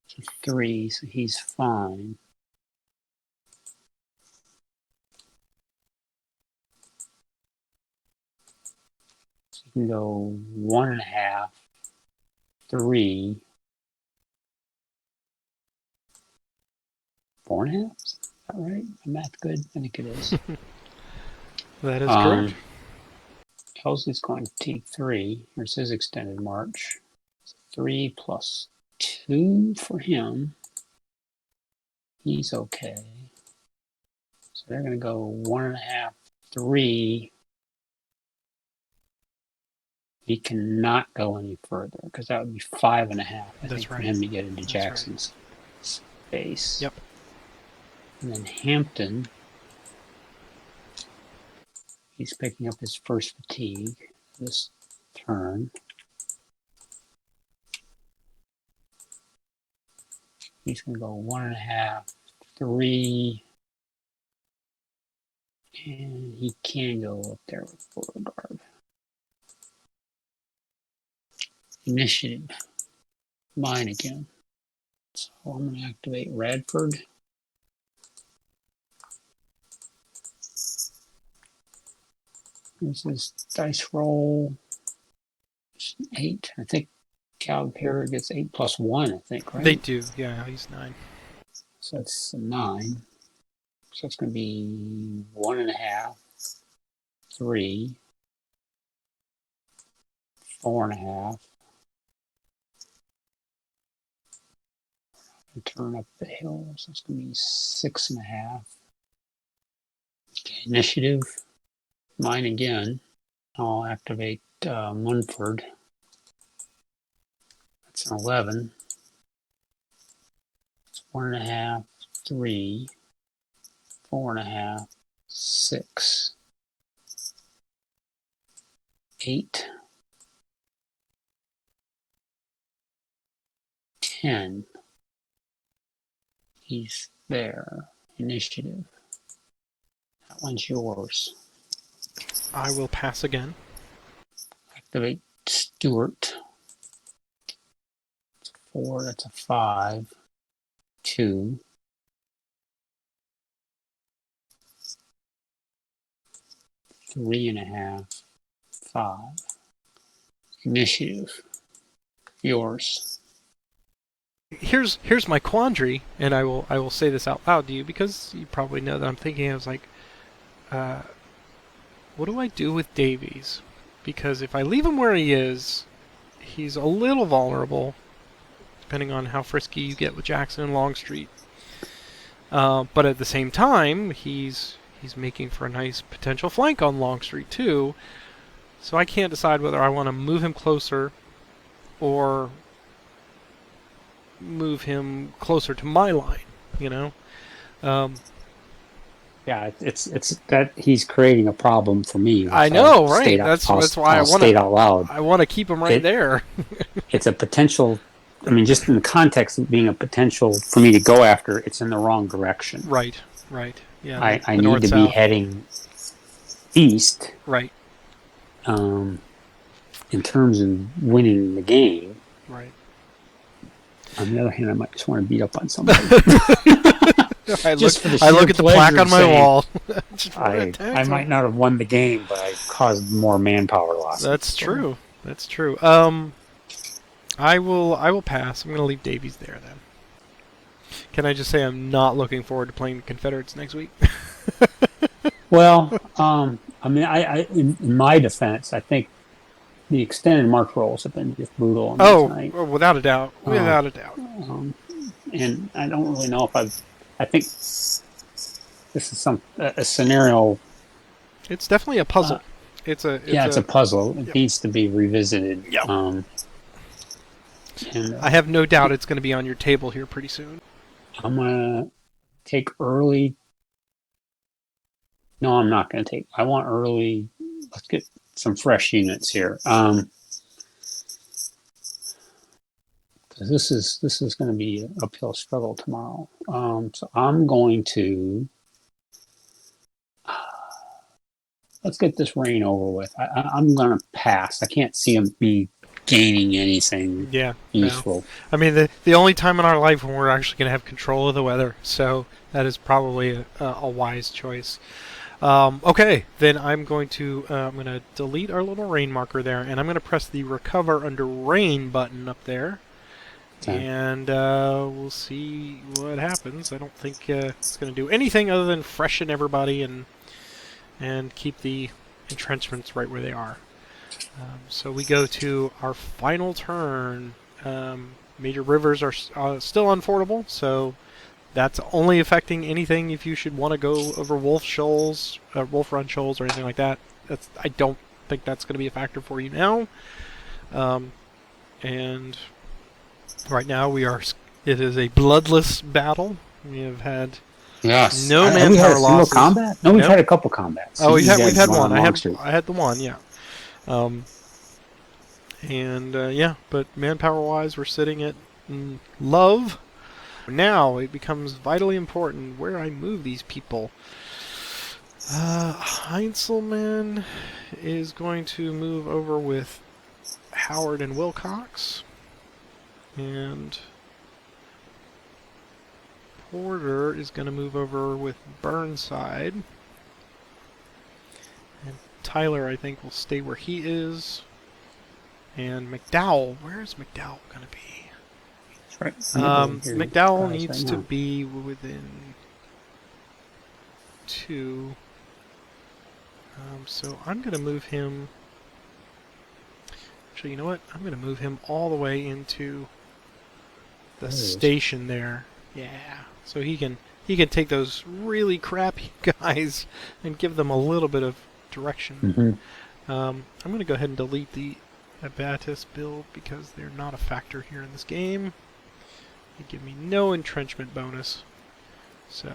Speaker 2: So 3, so he's fine. So you can go 1.5, 3, 4.5. Is that right? My math good? I think it is.
Speaker 1: That is correct.
Speaker 2: Kelsey's going to T3. Here's his extended march. 3 plus 2 for him. He's okay. So they're going to go 1.5, 3. He cannot go any further because that would be 5.5. I think for him to get into Jackson's space.
Speaker 1: Yep.
Speaker 2: And then Hampton, he's picking up his first fatigue this turn. He's going to go 1.5, 3, and he can go up there with Beauregard. Initiative. Mine again. So I'm going to activate Radford. This is dice roll. 8. I think Calipari gets 8 plus 1, I think, right?
Speaker 1: They do. Yeah, he's 9.
Speaker 2: So that's a 9. So it's going to be 1.5, 3, 4.5. Turn up the hill, so it's going to be 6.5. Okay, initiative. Mine again. I'll activate Munford. That's an 11. It's 1.5, 3, 4.5, 6, 8, 10. He's there. Initiative. That one's yours.
Speaker 1: I will pass again.
Speaker 2: Activate Stewart. 4, that's a 5. 2. 3.5. 5. Initiative. Yours.
Speaker 1: Here's my quandary, and I will say this out loud to you because you probably know that I'm thinking. I was like, what do I do with Davies? Because if I leave him where he is, he's a little vulnerable, depending on how frisky you get with Jackson and Longstreet. But at the same time, he's making for a nice potential flank on Longstreet too. So I can't decide whether I want to move him closer or move him closer to my line, you know?
Speaker 2: Yeah, it's that he's creating a problem for me.
Speaker 1: I
Speaker 2: If I
Speaker 1: know,
Speaker 2: state
Speaker 1: right?
Speaker 2: out,
Speaker 1: That's why
Speaker 2: I'll state out loud.
Speaker 1: I want to keep him right
Speaker 2: It
Speaker 1: there.
Speaker 2: it's a potential. I mean, just in the context of being a potential for me to go after, it's in the wrong direction.
Speaker 1: Right, right. Yeah,
Speaker 2: I
Speaker 1: the
Speaker 2: need
Speaker 1: north
Speaker 2: to be
Speaker 1: south.
Speaker 2: heading east
Speaker 1: Right,
Speaker 2: um, in terms of winning the game.
Speaker 1: right.
Speaker 2: On the other hand, I might just want to beat up on somebody. Just for the
Speaker 1: I
Speaker 2: sheer
Speaker 1: look at the plaque
Speaker 2: pleasure
Speaker 1: on
Speaker 2: of
Speaker 1: my
Speaker 2: saying,
Speaker 1: wall. Just wanna attack
Speaker 2: I
Speaker 1: someone.
Speaker 2: might not have won the game, but I caused more manpower losses.
Speaker 1: That's
Speaker 2: So,
Speaker 1: true. That's true. I will pass. I'm going to leave Davies there then. Can I just say I'm not looking forward to playing the Confederates next week?
Speaker 2: well, I mean, in my defense, I think the extended march rolls have been just brutal on me
Speaker 1: Oh,
Speaker 2: tonight.
Speaker 1: well, without a doubt.
Speaker 2: Uh,
Speaker 1: Without a doubt.
Speaker 2: and I don't really know if I think this is a scenario.
Speaker 1: It's definitely a
Speaker 2: Uh,
Speaker 1: puzzle. It's
Speaker 2: yeah, it's a
Speaker 1: a
Speaker 2: puzzle. It
Speaker 1: yep.
Speaker 2: needs to be revisited.
Speaker 1: Yep.
Speaker 2: And
Speaker 1: I have no doubt it's going to be on your table here pretty soon.
Speaker 2: I'm gonna take early. No, I'm not gonna take. I want early. Let's get some fresh units here. 'Cause this is going to be an uphill struggle tomorrow. So I'm going to let's get this rain over with. I'm going to pass. I can't see him be gaining anything
Speaker 1: Yeah, no.
Speaker 2: useful.
Speaker 1: I mean, the only time in our life when we're actually going to have control of the weather, so that is probably a wise choice. Okay, then I'm going to delete our little rain marker there, and I'm going to press the recover under rain button up there,
Speaker 2: Okay.
Speaker 1: and we'll see what happens. I don't think it's going to do anything other than freshen everybody and keep the entrenchments right where they are. So we go to our final turn. Major rivers are still unfordable, so that's only affecting anything if you should want to go over Wolf Shoals, Wolf Run Shoals, or anything like that. I don't think that's going to be a factor for you now. And right now it is a bloodless battle. We have had
Speaker 2: Yes.
Speaker 1: no
Speaker 2: Have we had
Speaker 1: manpower
Speaker 2: a single
Speaker 1: losses.
Speaker 2: combat? No, we've
Speaker 1: Nope.
Speaker 2: had a couple combats.
Speaker 1: Oh,
Speaker 2: You
Speaker 1: we've
Speaker 2: guys
Speaker 1: had
Speaker 2: went on
Speaker 1: one.
Speaker 2: a long streak.
Speaker 1: I had the one, yeah. Um, and yeah, but manpower wise, we're sitting at love. Now it becomes vitally important where I move these people. Heinzelman is going to move over with Howard and Wilcox. And Porter is going to move over with Burnside. And Tyler, I think, will stay where he is. And McDowell, where is McDowell going to be?
Speaker 2: Right.
Speaker 1: McDowell needs to be within 2. So I'm going to move him. Actually, you know what? I'm going to move him all the way into the station there. Yeah. So he can take those really crappy guys and give them a little bit of direction.
Speaker 2: Mm-hmm.
Speaker 1: I'm going to go ahead and delete the Abatis build because they're not a factor here in this game. They give me no entrenchment bonus. So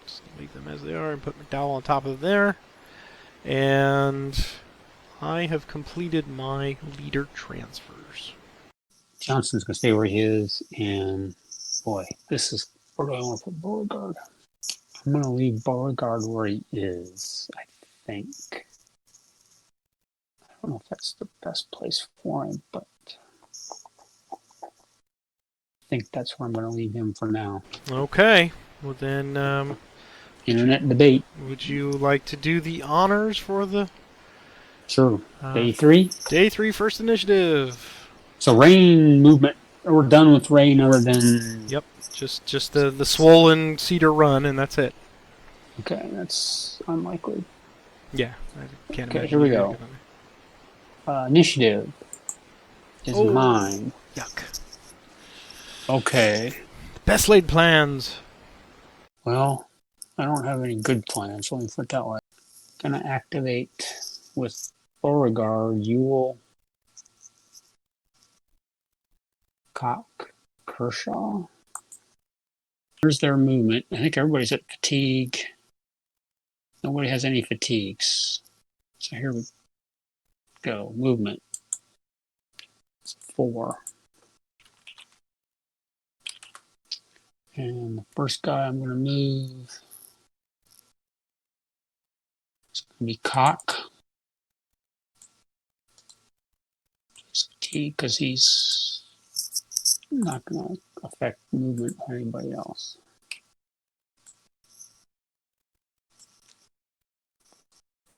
Speaker 1: just leave them as they are and put McDowell on top of there. And I have completed my leader transfers.
Speaker 2: Johnson's going to stay where he is. And boy, this is where do I want to put Beauregard? I'm going to leave Beauregard where he is, I think. I don't know if that's the best place for him, but I think that's where I'm going to leave him for now.
Speaker 1: Okay. Well then,
Speaker 2: Internet debate.
Speaker 1: would you like to do the honors for the
Speaker 2: Sure. Day 3?
Speaker 1: Day 3 first initiative.
Speaker 2: So rain movement. We're done with rain other than...
Speaker 1: Yep. Just the swollen Cedar Run, and that's it.
Speaker 2: Okay, that's unlikely.
Speaker 1: Yeah. I can't
Speaker 2: Okay,
Speaker 1: imagine.
Speaker 2: here we go. Initiative is mine.
Speaker 1: Yuck.
Speaker 2: Okay.
Speaker 1: Best laid plans.
Speaker 2: Well, I don't have any good plans. Let me put it that way. Gonna activate with Beauregard, Ewell, Cock, Kershaw. Here's their movement. I think everybody's at fatigue. Nobody has any fatigues. So here we go. Movement. It's 4. And the first guy I'm going to move is going to be Cock. It's fatigue because he's not going to affect movement of anybody else.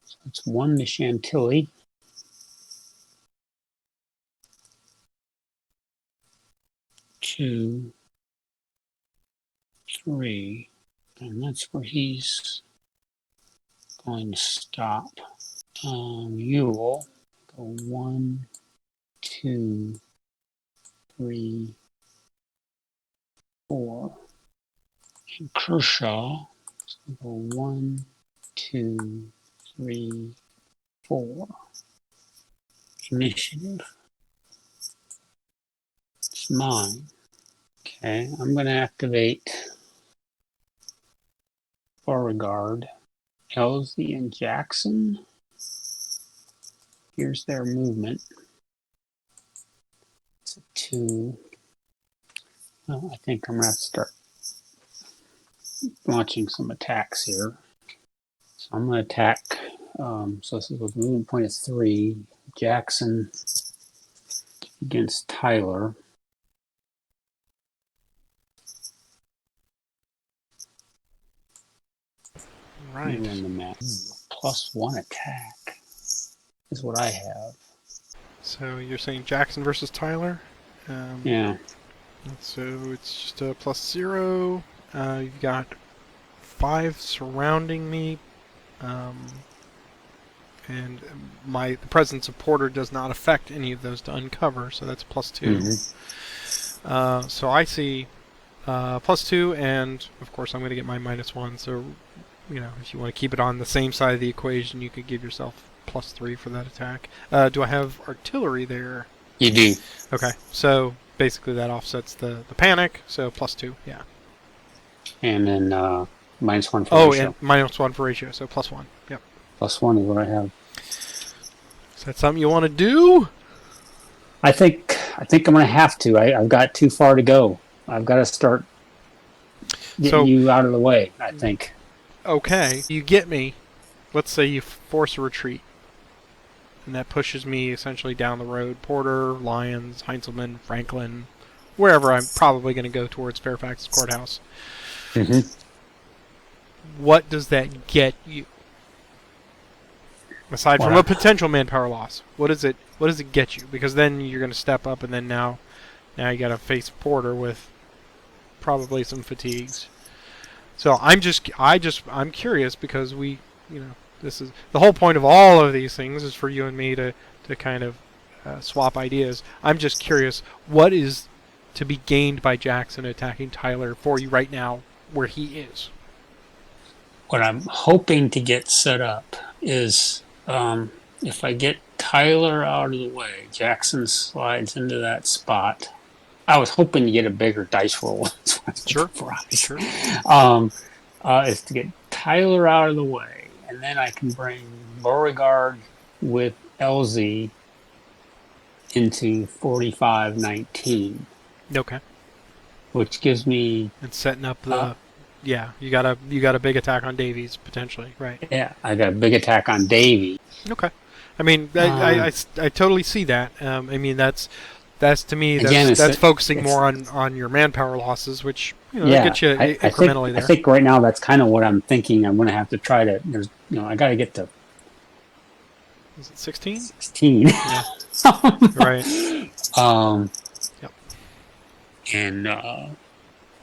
Speaker 2: So it's 1 to Chantilly. 2, 3, and that's where he's going to stop. You will go 1, 2, 3, 4. And Kershaw will go 1, 2, 3, 4. Initiative. It's mine. Okay, I'm going to activate Beauregard, Elsie, and Jackson. Here's their movement. It's a 2. Well, I think I'm going to have to start launching some attacks here. So I'm going to attack. So this is with movement point of 3. Jackson against Tyler.
Speaker 1: Right.
Speaker 2: Run the map. +1 attack is what I have.
Speaker 1: So you're saying Jackson versus Tyler?
Speaker 2: Yeah.
Speaker 1: So it's just a +0. You've got 5 surrounding me, and the presence of Porter does not affect any of those to uncover, so that's +2.
Speaker 2: Mm-hmm.
Speaker 1: So I see +2, and of course I'm going to get my -1. So if you want to keep it on the same side of the equation, you could give yourself +3 for that attack. Do I have artillery there?
Speaker 2: You do.
Speaker 1: Okay, so basically that offsets the panic, so +2, yeah.
Speaker 2: And then -1 for
Speaker 1: and
Speaker 2: ratio.
Speaker 1: -1 for ratio, so +1, yep.
Speaker 2: +1 is what I have.
Speaker 1: Is that something you want to do?
Speaker 2: I think I'm going to have to. I've got too far to go. I've got to start getting you out of the way, I think.
Speaker 1: Okay, you get me. Let's say you force a retreat. And that pushes me essentially down the road. Porter, Lyons, Heinzelman, Franklin, wherever I'm probably going to go towards Fairfax Courthouse.
Speaker 2: Mm-hmm.
Speaker 1: What does that get you? Aside from a potential manpower loss, what does it get you? Because then you're going to step up, and then now you got to face Porter with probably some fatigues. So I'm curious because this is the whole point of all of these things is for you and me to kind of swap ideas. I'm just curious, what is to be gained by Jackson attacking Tyler for you right now where he is?
Speaker 2: What I'm hoping to get set up is if I get Tyler out of the way, Jackson slides into that spot. I was hoping to get a bigger dice roll.
Speaker 1: Sure.
Speaker 2: Sure. Is to get Tyler out of the way, and then I can bring Beauregard with LZ into 45-19.
Speaker 1: Okay.
Speaker 2: Which gives me
Speaker 1: and setting up the you got a big attack on Davies potentially, right?
Speaker 2: Yeah, I got a big attack on Davy.
Speaker 1: Okay. I mean, I totally see that. I mean, that's to me that's focusing more on your manpower losses, which gets you incrementally there.
Speaker 2: I think right now that's kind of what I'm thinking. I'm going to have to try to. I got to get to.
Speaker 1: Is it 16?
Speaker 2: 16.
Speaker 1: Yeah. Right.
Speaker 2: Yep. And I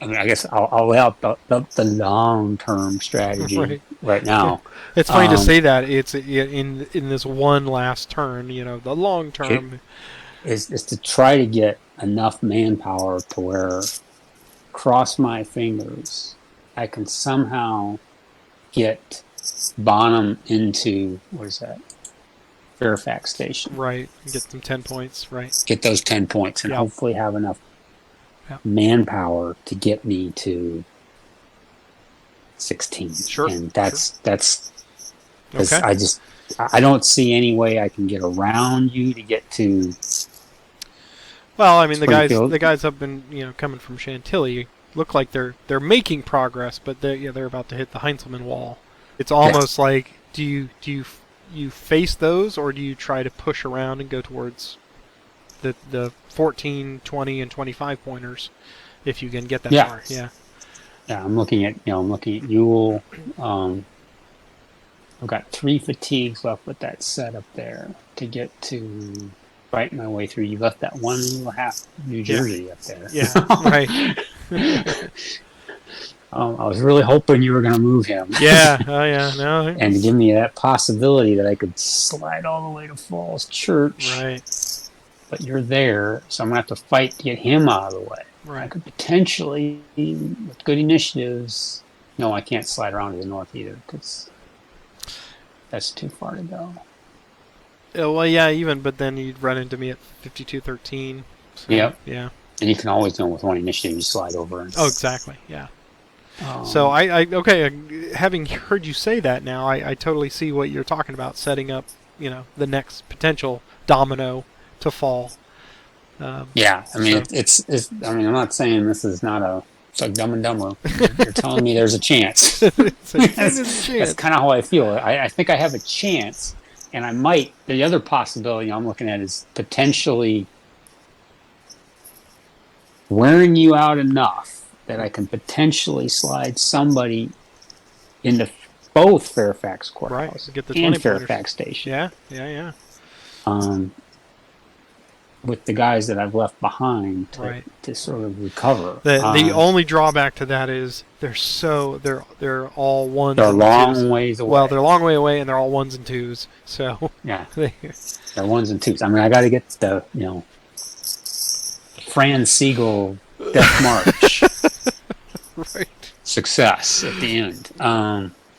Speaker 2: mean, I guess I'll lay out the long-term strategy right now.
Speaker 1: It's funny to say that it's in this one last turn. The long term
Speaker 2: is to try to get enough manpower to where, cross my fingers, I can somehow get Bonham into Fairfax Station.
Speaker 1: Right. Get them 10 points. Right.
Speaker 2: Get those 10 points and hopefully have enough manpower to get me to 16.
Speaker 1: Sure.
Speaker 2: And that's because
Speaker 1: Okay.
Speaker 2: I don't see any way I can get around you to get to
Speaker 1: Well, I mean,
Speaker 2: Springfield.
Speaker 1: the guys up in coming from Chantilly look like they're making progress, but they're about to hit the Heinzelman wall. It's
Speaker 2: Yeah.
Speaker 1: almost like you face those, or do you try to push around and go towards the 14, 20, and 25 pointers if you can get that
Speaker 2: Yeah.
Speaker 1: far? Yeah.
Speaker 2: Yeah. I'm looking at Ewell. I've got 3 fatigues left with that set up there to get to fight my way through. You left that one little half New
Speaker 1: Yeah.
Speaker 2: Jersey up there.
Speaker 1: Yeah. Right.
Speaker 2: I was really hoping you were going to move him.
Speaker 1: Yeah. Oh yeah. No.
Speaker 2: And to give me that possibility that I could slide all the way to Falls Church.
Speaker 1: Right.
Speaker 2: But you're there, so I'm going to have to fight to get him out of the way. I
Speaker 1: Right.
Speaker 2: could potentially, with good initiatives, no, I can't slide around to the north either because that's too far to go.
Speaker 1: Well, yeah. But then you'd run into me at 52-13. So,
Speaker 2: Yep.
Speaker 1: Yeah.
Speaker 2: And you can always with one initiative, you slide over. And,
Speaker 1: Oh, exactly. Yeah. So having heard you say that now, I totally see what you're talking about, setting up, the next potential domino to fall.
Speaker 2: yeah, I mean,
Speaker 1: so-
Speaker 2: it's. I mean, I'm not saying this is not it's like Dumb and Dumber. You're telling me there's a chance.
Speaker 1: There's a
Speaker 2: That's
Speaker 1: chance.
Speaker 2: kind of how I feel. I think I have a chance, and I might. The other possibility I'm looking at is potentially wearing you out enough that I can potentially slide somebody into both Fairfax Courthouse
Speaker 1: Get the 20
Speaker 2: and
Speaker 1: pointers.
Speaker 2: Fairfax Station.
Speaker 1: Yeah.
Speaker 2: With the guys that I've left behind to sort of recover.
Speaker 1: The only drawback to that is they're all ones.
Speaker 2: They're a
Speaker 1: and
Speaker 2: long
Speaker 1: twos.
Speaker 2: ways away.
Speaker 1: Well, they're a long way away, and they're all ones and twos. So
Speaker 2: yeah, they're ones and twos. I mean, I got to get the Fran Siegel Death March
Speaker 1: right.
Speaker 2: success at the end.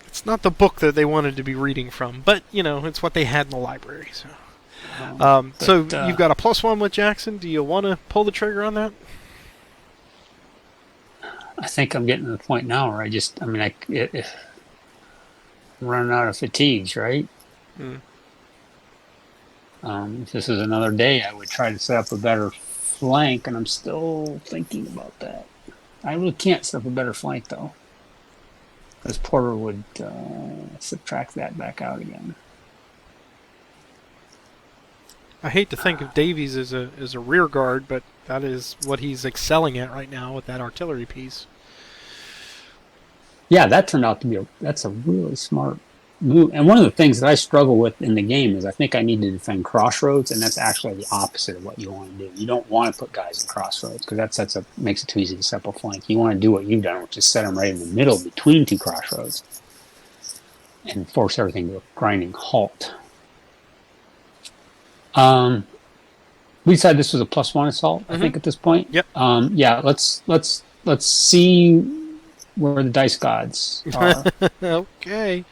Speaker 1: It's not the book that they wanted to be reading from, but it's what they had in the library. So. So you've got a +1 with Jackson. Do you want to pull the trigger on that?
Speaker 2: I think I'm getting to the point now where I'm running out of fatigues, right?
Speaker 1: Mm.
Speaker 2: If this is another day, I would try to set up a better flank, and I'm still thinking about that. I really can't set up a better flank, though, because Porter would subtract that back out again.
Speaker 1: I hate to think of Davies as a rear guard, but that is what he's excelling at right now with that artillery piece.
Speaker 2: Yeah, that turned out to be that's a really smart move. And one of the things that I struggle with in the game is I think I need to defend crossroads, and that's actually the opposite of what you want to do. You don't want to put guys in crossroads because that makes it too easy to set up a flank. You want to do what you've done, which is set them right in the middle between two crossroads and force everything to a grinding halt. We said this was a +1 assault, I think, at this point.
Speaker 1: Yep.
Speaker 2: Yeah, let's see where the dice gods are.
Speaker 1: Okay.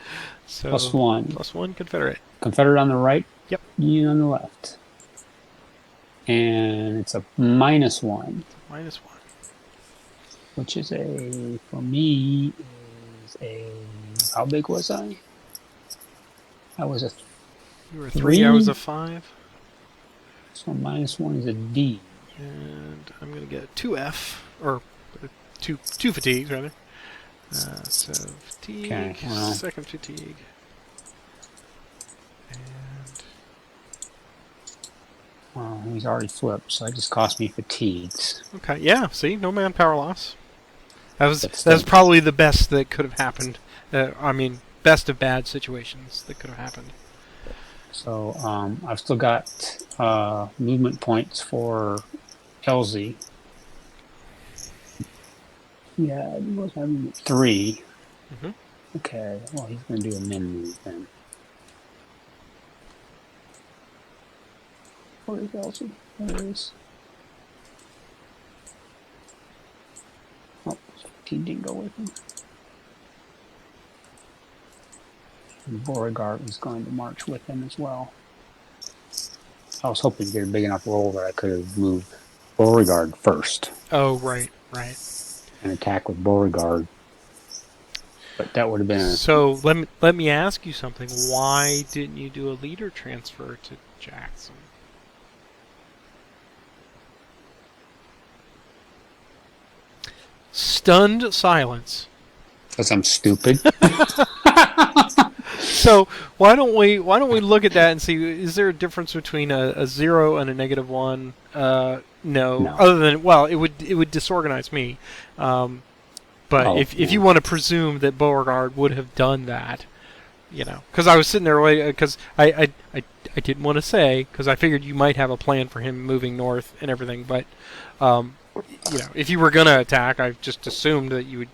Speaker 1: So
Speaker 2: +1.
Speaker 1: +1 Confederate.
Speaker 2: Confederate on the right.
Speaker 1: Yep.
Speaker 2: Union on the left. And it's a -1.
Speaker 1: -1.
Speaker 2: Which is for me, how big was I? I was a
Speaker 1: You were 3, I was a 5.
Speaker 2: So -1 is a D.
Speaker 1: And I'm going to get a 2F, or two fatigues, rather. So fatigue,
Speaker 2: Okay, well.
Speaker 1: second fatigue. And
Speaker 2: He's already flipped, so that just cost me fatigues.
Speaker 1: okay, yeah. See, no manpower loss. That was probably the best that could have happened. Best of bad situations that could have happened.
Speaker 2: So I've still got movement points for Elsie. Yeah, he was having 3.
Speaker 1: Mm-hmm.
Speaker 2: Okay, well, he's going to do a min move then. Where is Elsie? There it is. Oh, he didn't go with him. And Beauregard was going to march with him as well. I was hoping to get a big enough roll that I could have moved Beauregard first
Speaker 1: Oh, right.
Speaker 2: and attack with Beauregard. But that would have been
Speaker 1: So let me ask you something. Why didn't you do a leader transfer to Jackson? Stunned silence.
Speaker 2: because I'm stupid.
Speaker 1: So why don't we look at that and see, is there a difference between a 0 and a -1? No. Other than, well, it would disorganize me. But if you want to presume that Beauregard would have done that, because I was sitting there because I didn't want to say, because I figured you might have a plan for him moving north and everything, but if you were gonna attack, I just assumed that you would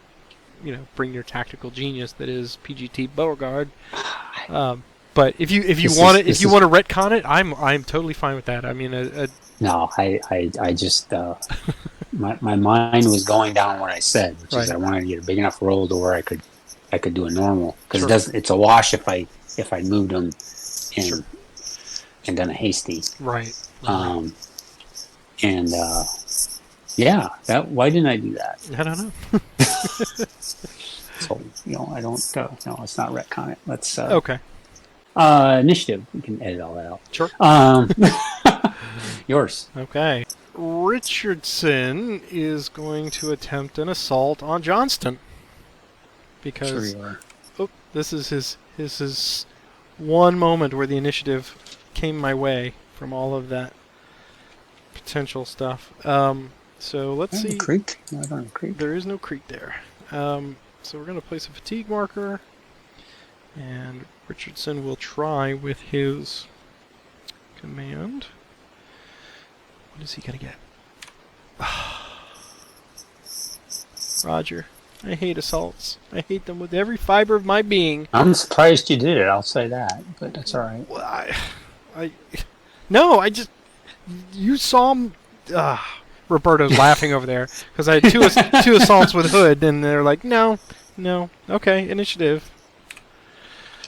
Speaker 1: bring your tactical genius that is PGT Beauregard. But if you want to retcon it, I'm totally fine with that. I mean,
Speaker 2: no, I just my mind was going down what I said, which is I wanted to get a big enough roll to where I could do a normal, because it's a wash if I moved them and done a hasty.
Speaker 1: Right.
Speaker 2: And yeah, why didn't I do that?
Speaker 1: I don't know.
Speaker 2: So I don't. No, let's not retcon it. Let's.
Speaker 1: Okay.
Speaker 2: Initiative. We can edit all that out.
Speaker 1: Sure.
Speaker 2: Yours.
Speaker 1: Okay. Richardson is going to attempt an assault on Johnston because this is his one moment where the initiative came my way from all of that potential stuff. So let's see.
Speaker 2: Creek? No, I don't have a creek.
Speaker 1: There is no creek there. So we're going to place a fatigue marker, and Richardson will try with his command. What is he going to get? Roger. I hate assaults. I hate them with every fiber of my being.
Speaker 2: I'm surprised you did it, I'll say that, but that's all right.
Speaker 1: Well, you saw him. Roberto's laughing over there because I had two assaults with Hood, and they're like, no, okay, initiative.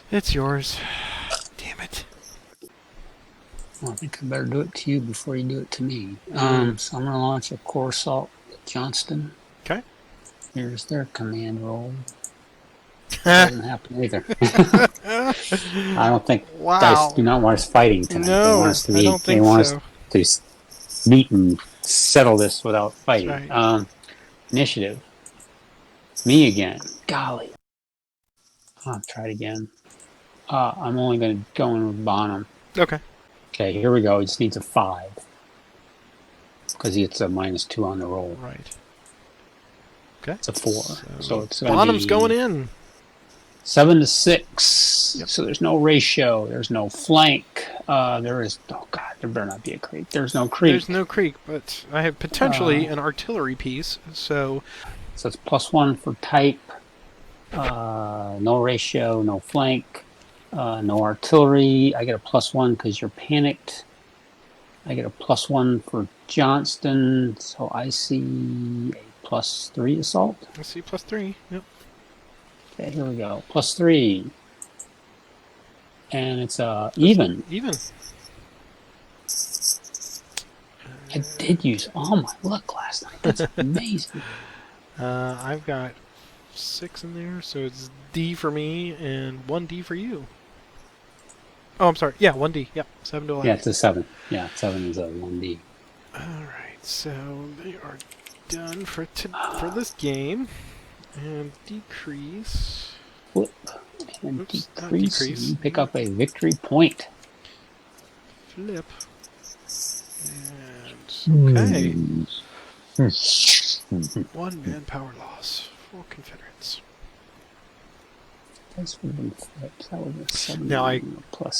Speaker 1: It's yours. Damn it.
Speaker 2: Well, I think I better do it to you before you do it to me. So I'm going to launch a core assault at Johnston.
Speaker 1: Okay.
Speaker 2: Here's their command roll. Doesn't happen either. I don't think dice do not want us fighting tonight.
Speaker 1: No,
Speaker 2: they want us to
Speaker 1: I don't think
Speaker 2: us to meet and settle this without fighting. Right. Initiative. Me again. Golly. I'll try it again. I'm only going to go in with Bonham.
Speaker 1: Okay.
Speaker 2: Okay, here we go. He just needs a 5. Because he gets a -2 on the roll.
Speaker 1: Right. Okay.
Speaker 2: It's a 4. So it's
Speaker 1: Bonham's going in.
Speaker 2: 7 to 6. Yep. So there's no ratio. There's no flank. There is. Oh God! There better not be a creek. There's no creek.
Speaker 1: There's no creek, but I have potentially an artillery piece. So
Speaker 2: it's +1 for type. No ratio. No flank. No artillery. I get a +1 because you're panicked. I get a +1 for Johnston. So I see a +3 assault.
Speaker 1: I see +3. Yep.
Speaker 2: Okay, here we go. +3. And it's even.
Speaker 1: Even.
Speaker 2: I did use all my luck last night. That's amazing.
Speaker 1: I've got 6 in there, so it's D for me and 1D for you. Oh, I'm sorry. Yeah, 1D. Yep, 7 to 11.
Speaker 2: Yeah, it's a 7. Yeah, 7 is a 1D.
Speaker 1: All right, so they are done for this game. And decrease.
Speaker 2: Flip. And decrease. You pick up a victory point.
Speaker 1: Flip. And okay. 1 manpower loss for Confederates.
Speaker 2: That would have been flipped. That would have been 7.
Speaker 1: Now I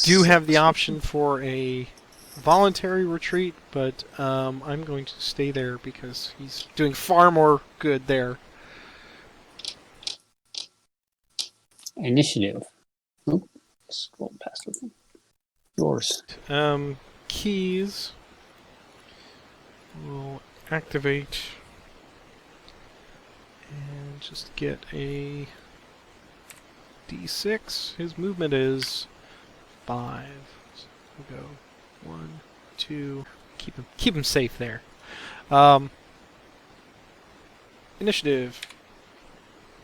Speaker 1: do have the option for a voluntary retreat, but I'm going to stay there because he's doing far more good there.
Speaker 2: Initiative. Oop. Scroll past it. Yours.
Speaker 1: Keys will activate and just get a D6. His movement is 5. So we'll go 1, 2. Keep him safe there. Initiative.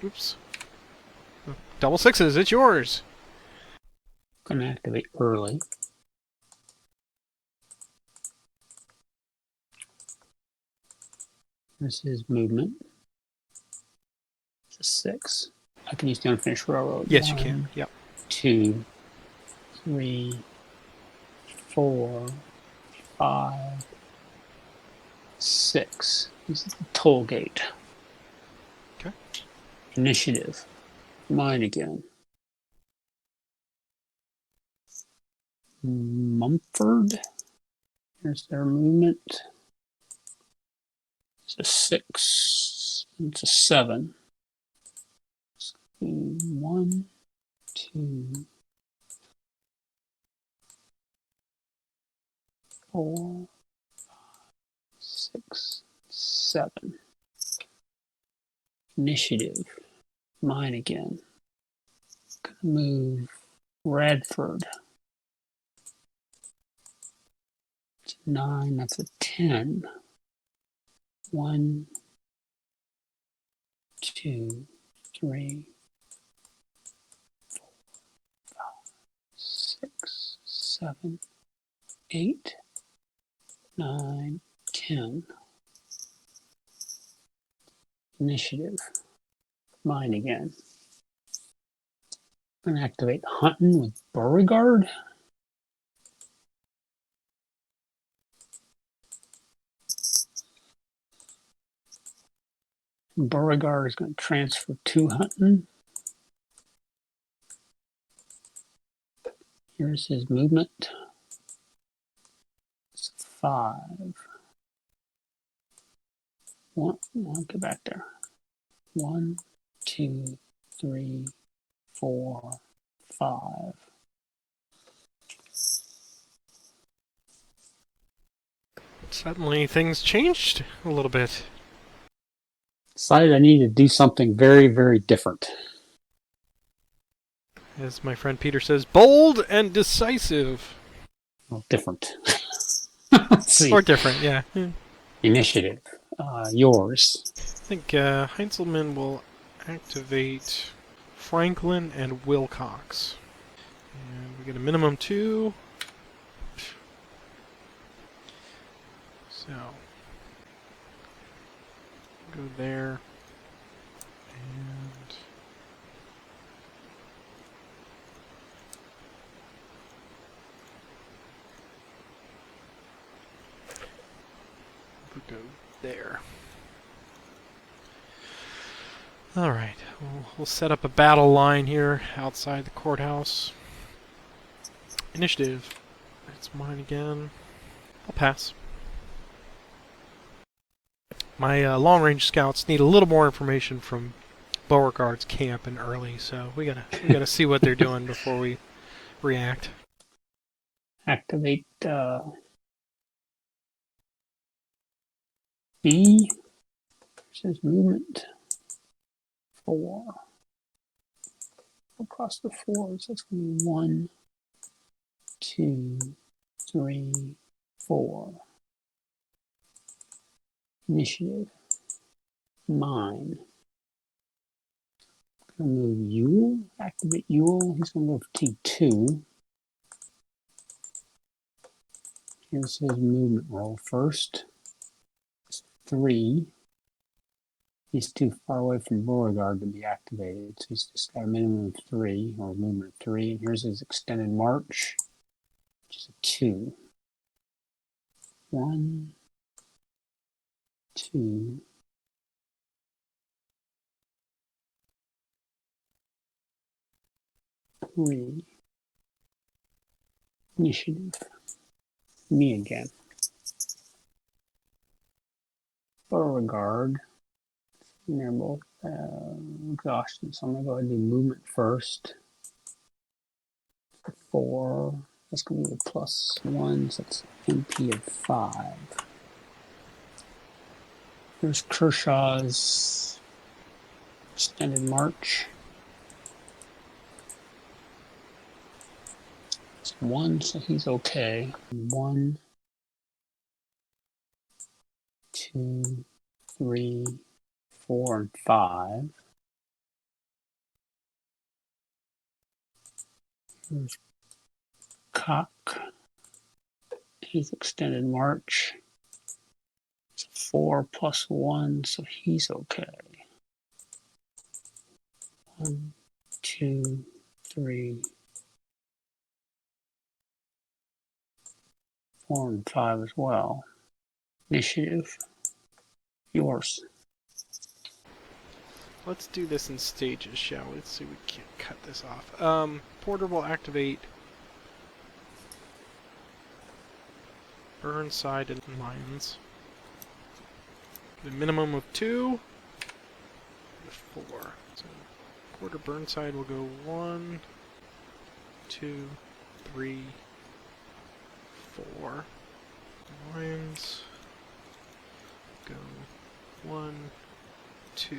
Speaker 1: Oops. Double sixes, it's yours.
Speaker 2: Gonna activate early. Here's his movement. It's a 6. I can use the unfinished railroad.
Speaker 1: Yes, you can. Yep.
Speaker 2: 2, 3, 4, 5, 6. This is the toll gate.
Speaker 1: Okay.
Speaker 2: Initiative. Mine again. Mumford. Here's their movement. It's a 6. It's a 7. 1, 2, 4, 6, 7. Initiative. Mine again. Gonna move Radford. It's 9. That's a 10. 1, 2, 3, 4, 5, 6, 7, 8, 9, 10. Initiative. Mine again. I'm going to activate Hunting with Beauregard. Beauregard is going to transfer to Hunting. Here's his movement. It's 5. I'll get back there. 1, 2, 3, 4, 5.
Speaker 1: Suddenly things changed a little bit.
Speaker 2: Decided I need to do something very, very different.
Speaker 1: As my friend Peter says, bold and decisive.
Speaker 2: Well, different. Let's see.
Speaker 1: Or different, yeah.
Speaker 2: Initiative. Yours.
Speaker 1: I think Heinzelman will activate Franklin and Wilcox. And we get a minimum 2. So, go there. And we'll go there. Alright, we'll set up a battle line here outside the courthouse. Initiative. It's mine again. I'll pass. My long-range scouts need a little more information from Beauregard's camp and early, so we gotta see what they're doing before we react.
Speaker 2: Activate B. Says movement. 4. Across the 4s, that's going to be 1, 2, 3, 4. Initiative. Mine. I'm going to move Ewell. Activate Ewell. He's going to go for T2. Here's his movement roll first. 3. He's too far away from Beauregard to be activated, so he's just got a minimum of 3, or movement of 3. And here's his extended march, which is a 2. 1, 2, 3. Initiative. Me again. Beauregard. And they're both exhaustion, so I'm going to go ahead and do movement first. 4. That's going to be a +1, so that's MP of 5. Here's Kershaw's extended march. It's 1, so he's okay. 1, 2, 3, 4, and 5. There's Cock. He's extended march. It's a 4+1, so he's okay. 1, 2, 3, 4, and 5 as well. Initiative. Yours.
Speaker 1: Let's do this in stages, shall we? Let's see if we can cut this off. Porter will activate Burnside and Mines. Get a minimum of 2. 4. So Porter Burnside will go 1, 2, 3, 4. Lions go 1, 2,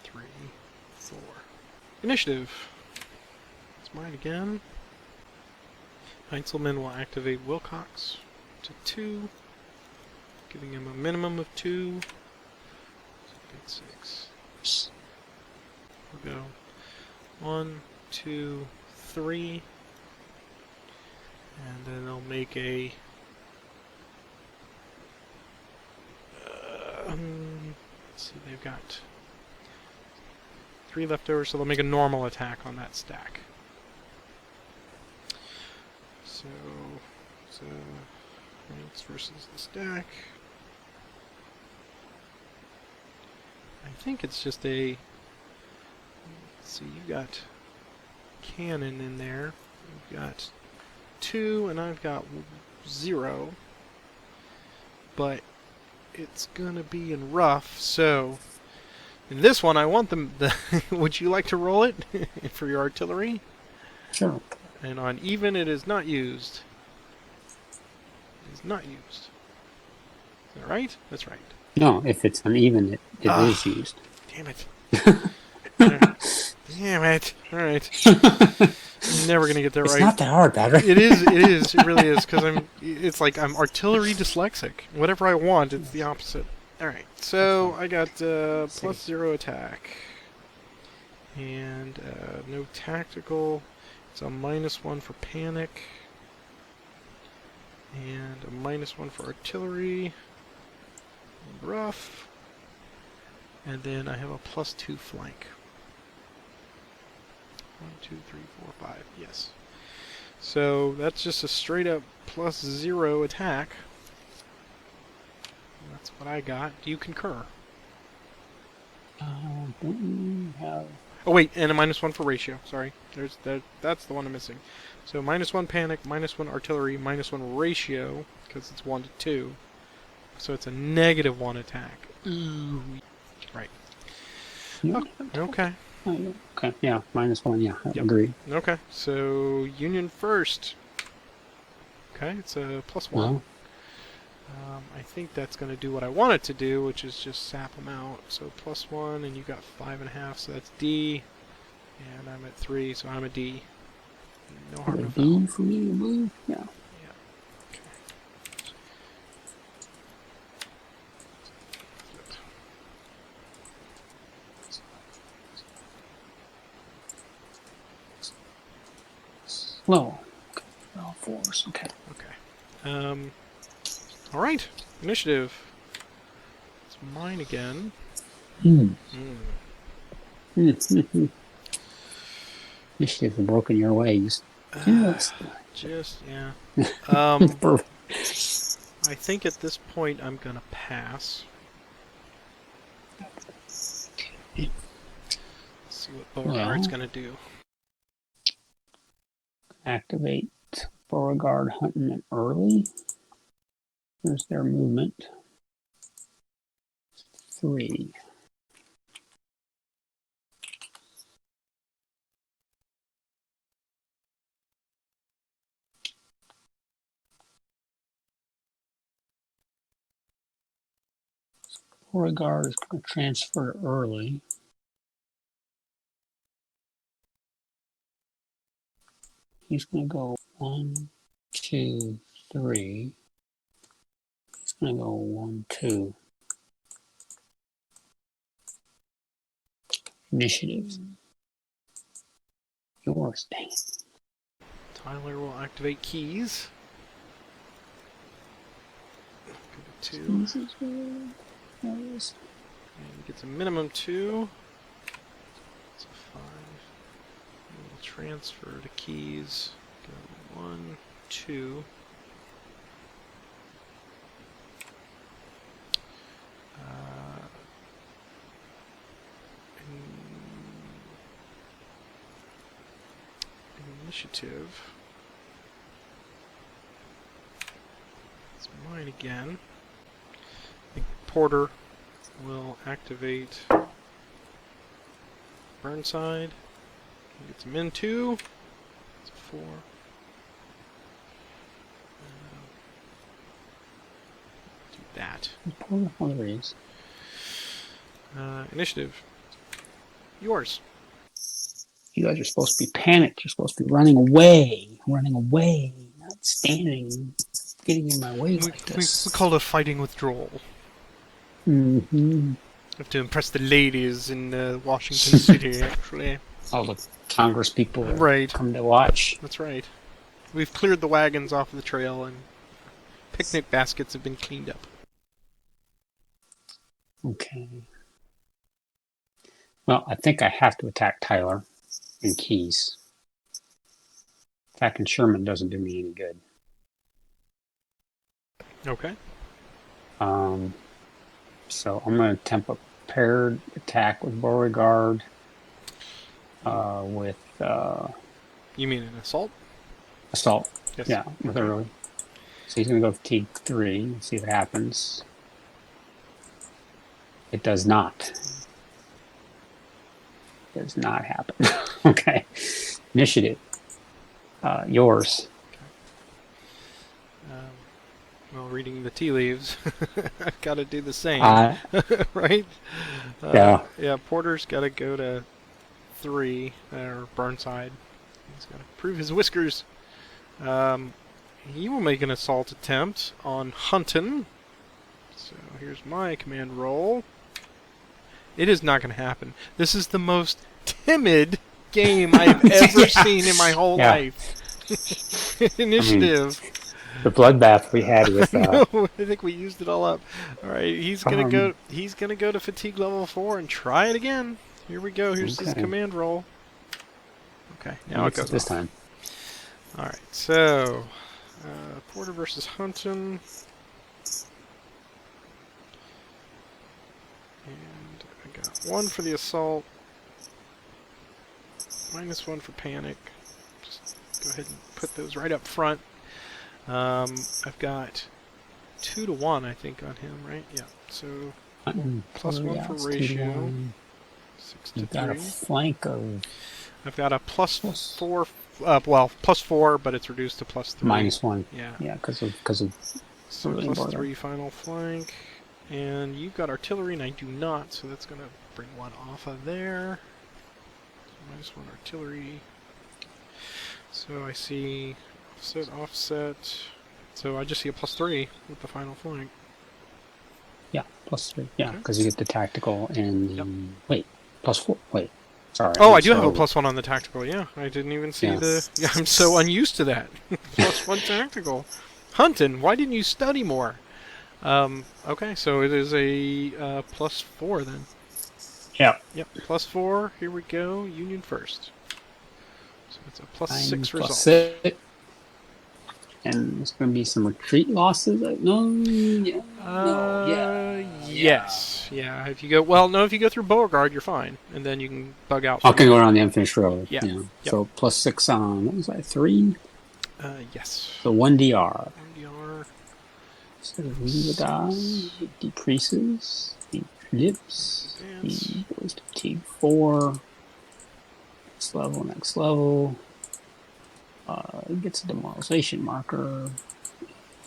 Speaker 1: 3, 4. Initiative. It's mine again. Heinzelman will activate Wilcox to 2, giving him a minimum of 2. So get 6. We'll go 1, 2, 3. And then they'll make a let's see, they've got 3 left over, so they'll make a normal attack on that stack. So ranks versus the stack. I think it's just a. Let's see, you got cannon in there. You've got 2, and I've got 0. But it's gonna be in rough, so in this one I want them. Would you like to roll it for your artillery?
Speaker 2: Sure.
Speaker 1: And on even, it is not used. It is not used. Is that right? That's right.
Speaker 2: No, if it's uneven, it is used.
Speaker 1: Damn it. Damn it. Alright. I'm never gonna get that right.
Speaker 2: It's not that hard, Patrick.
Speaker 1: It is, it really is, because it's like I'm artillery dyslexic. Whatever I want, it's the opposite. Alright, so I got +0 attack. And no tactical. It's a -1 for panic. And a -1 for artillery. And rough. And then I have a +2 flank. 1, 2, 3, 4, 5. Yes. So that's just a straight up +0 attack. That's what I got. Do you concur?
Speaker 2: Don't have...
Speaker 1: Oh wait, and a -1 for ratio. Sorry, that's the one I'm missing. So -1 panic, -1 artillery, -1 ratio because it's 1 to 2. So it's a -1 attack. Ooh. Right.
Speaker 2: Yeah.
Speaker 1: Oh, okay.
Speaker 2: Okay, yeah, -1, yeah, I
Speaker 1: Yep.
Speaker 2: agree.
Speaker 1: Okay, so Union first. Okay, it's a +1.
Speaker 2: Well,
Speaker 1: I think that's going to do what I want it to do, which is just sap them out. So +1, and you got 5.5, so that's D. And I'm at 3, so I'm a D. No harm, no foul.
Speaker 2: D for me, blue? Yeah.
Speaker 1: Yeah. Okay.
Speaker 2: Low. Okay. All 4s, okay.
Speaker 1: Okay. All right. Initiative. It's mine again.
Speaker 2: Initiatives have broken your ways.
Speaker 1: Just, yeah. I think at this point I'm going to pass. Let's see what Beauregard's going to do.
Speaker 2: Activate Beauregard hunting it early. There's their movement. 3. Beauregard is going to transfer early. He's going to go 1, 2, 3. He's going to go 1, 2. Initiative. Yours, dang it.
Speaker 1: Tyler will activate keys. Go to 2.
Speaker 2: Keys is good. Yours.
Speaker 1: And he gets a minimum 2. It's a 5. We'll transfer to keys. Go 1, 2. Initiative. It's mine again. I think Porter will activate Burnside. He gets him in 2. It's a 4. Do that.
Speaker 2: One of these.
Speaker 1: Initiative. Yours.
Speaker 2: You guys are supposed to be panicked. You're supposed to be running away, not standing, getting in my way like this.
Speaker 1: We call it a fighting withdrawal.
Speaker 2: Mm-hmm.
Speaker 1: Have to impress the ladies in Washington City, actually.
Speaker 2: All the Congress people
Speaker 1: Right.
Speaker 2: come to watch.
Speaker 1: That's right. We've cleared the wagons off of the trail, and picnic baskets have been cleaned up.
Speaker 2: Okay. Well, I think I have to attack Tyler and Keys. Attacking Sherman doesn't do me any good.
Speaker 1: Okay.
Speaker 2: So I'm going to attempt a paired attack with Beauregard. With
Speaker 1: You mean an assault?
Speaker 2: assault.
Speaker 1: Yes.
Speaker 2: Yeah, with early. So he's going to go fatigue 3. See what happens. It does not. Does not happen. Okay. Initiative. Yours.
Speaker 1: Well, reading the tea leaves, I've got to do the same, right?
Speaker 2: Yeah.
Speaker 1: Yeah, Porter's got to go to 3, or Burnside. He's got to prove his whiskers. He will make an assault attempt on Hunton. So here's my command roll. It is not going to happen. This is the most timid game I've ever seen in my whole life. Initiative.
Speaker 2: The bloodbath we had with.
Speaker 1: No, I think we used it all up. All right, he's gonna go. He's gonna go to fatigue level 4 and try it again. Here we go. Here's his command roll. Okay, now it goes
Speaker 2: this
Speaker 1: off.
Speaker 2: time.
Speaker 1: All right, so Porter versus Hunton, and I got 1 for the assault, -1 for panic. Just go ahead and put those right up front. I've got 2 to 1, I think, on him, right? Yeah. So +1 for ratio. 6 to 3.
Speaker 2: You've got a flank of.
Speaker 1: I've got a +4. Well, +4, but it's reduced to +3.
Speaker 2: -1.
Speaker 1: Yeah.
Speaker 2: Yeah, because of.
Speaker 1: So +3 final flank, and you've got artillery, and I do not. So that's gonna bring 1 off of there. So -1 artillery. So I see. Offset. So I just see a +3 with the final flank.
Speaker 2: Yeah, +3. Yeah, because you get the tactical and
Speaker 1: Yep.
Speaker 2: wait, +4. Wait, sorry.
Speaker 1: Oh, I do have a +1 on the tactical. Yeah, I didn't even see
Speaker 2: Yeah.
Speaker 1: the. Yeah, I'm so unused to that. +1 tactical. Hunton, why didn't you study more? Okay, so it is a +4 then.
Speaker 2: Yeah.
Speaker 1: Yep, +4. Here we go. Union first. So it's a +6 result.
Speaker 2: +6. And there's going to be some retreat losses.
Speaker 1: Yes. Yeah. If you go, well, no. If you go through Beauregard, you're fine, and then you can bug out.
Speaker 2: I can go around the unfinished road.
Speaker 1: Yeah.
Speaker 2: Yeah.
Speaker 1: Yep.
Speaker 2: So +6 on, what was that, 3?
Speaker 1: Yes.
Speaker 2: So 1 DR.
Speaker 1: DR.
Speaker 2: So the die, it decreases, he flips,
Speaker 1: Advance.
Speaker 2: he goes to T4, next level, he gets a demoralization marker,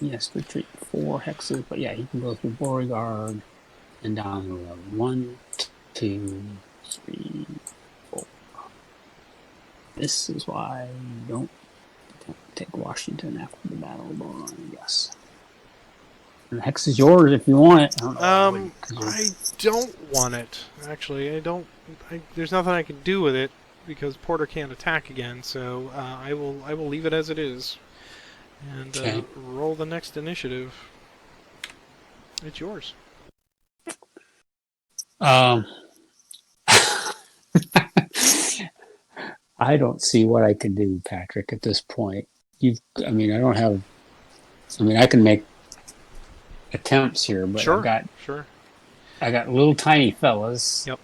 Speaker 2: he has to retreat 4 hexes, but yeah, he can go through Beauregard and down the road. 1, 2, 3, 4. This is why you don't take Washington after the Battle of Bull Run, yes. And the hex is yours if you want it.
Speaker 1: I don't want it. Actually, I don't. There's nothing I can do with it. because Porter can't attack again. So I will leave it as it is, and
Speaker 2: Okay.
Speaker 1: roll the next initiative. It's yours.
Speaker 2: I don't see what I can do, Patrick, at this point. I mean, I don't have. I mean, I can make attempts here, but
Speaker 1: Sure.
Speaker 2: I got little tiny fellas.
Speaker 1: Yep.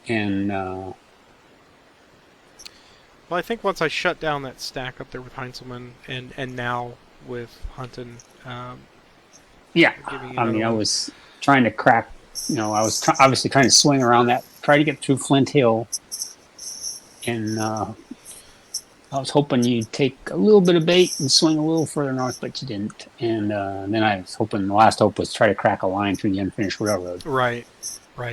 Speaker 2: And
Speaker 1: well, I think once I shut down that stack up there with Heinzelman, and now with Hunton,
Speaker 2: yeah,
Speaker 1: giving you
Speaker 2: I mean,
Speaker 1: another
Speaker 2: I
Speaker 1: one.
Speaker 2: was trying to crack. I was obviously trying to swing around that, try to get through Flint Hill, and I was hoping you'd take a little bit of bait and swing a little further north, but you didn't. And then I was hoping the last hope was try to crack a line through the unfinished railroad.
Speaker 1: Right.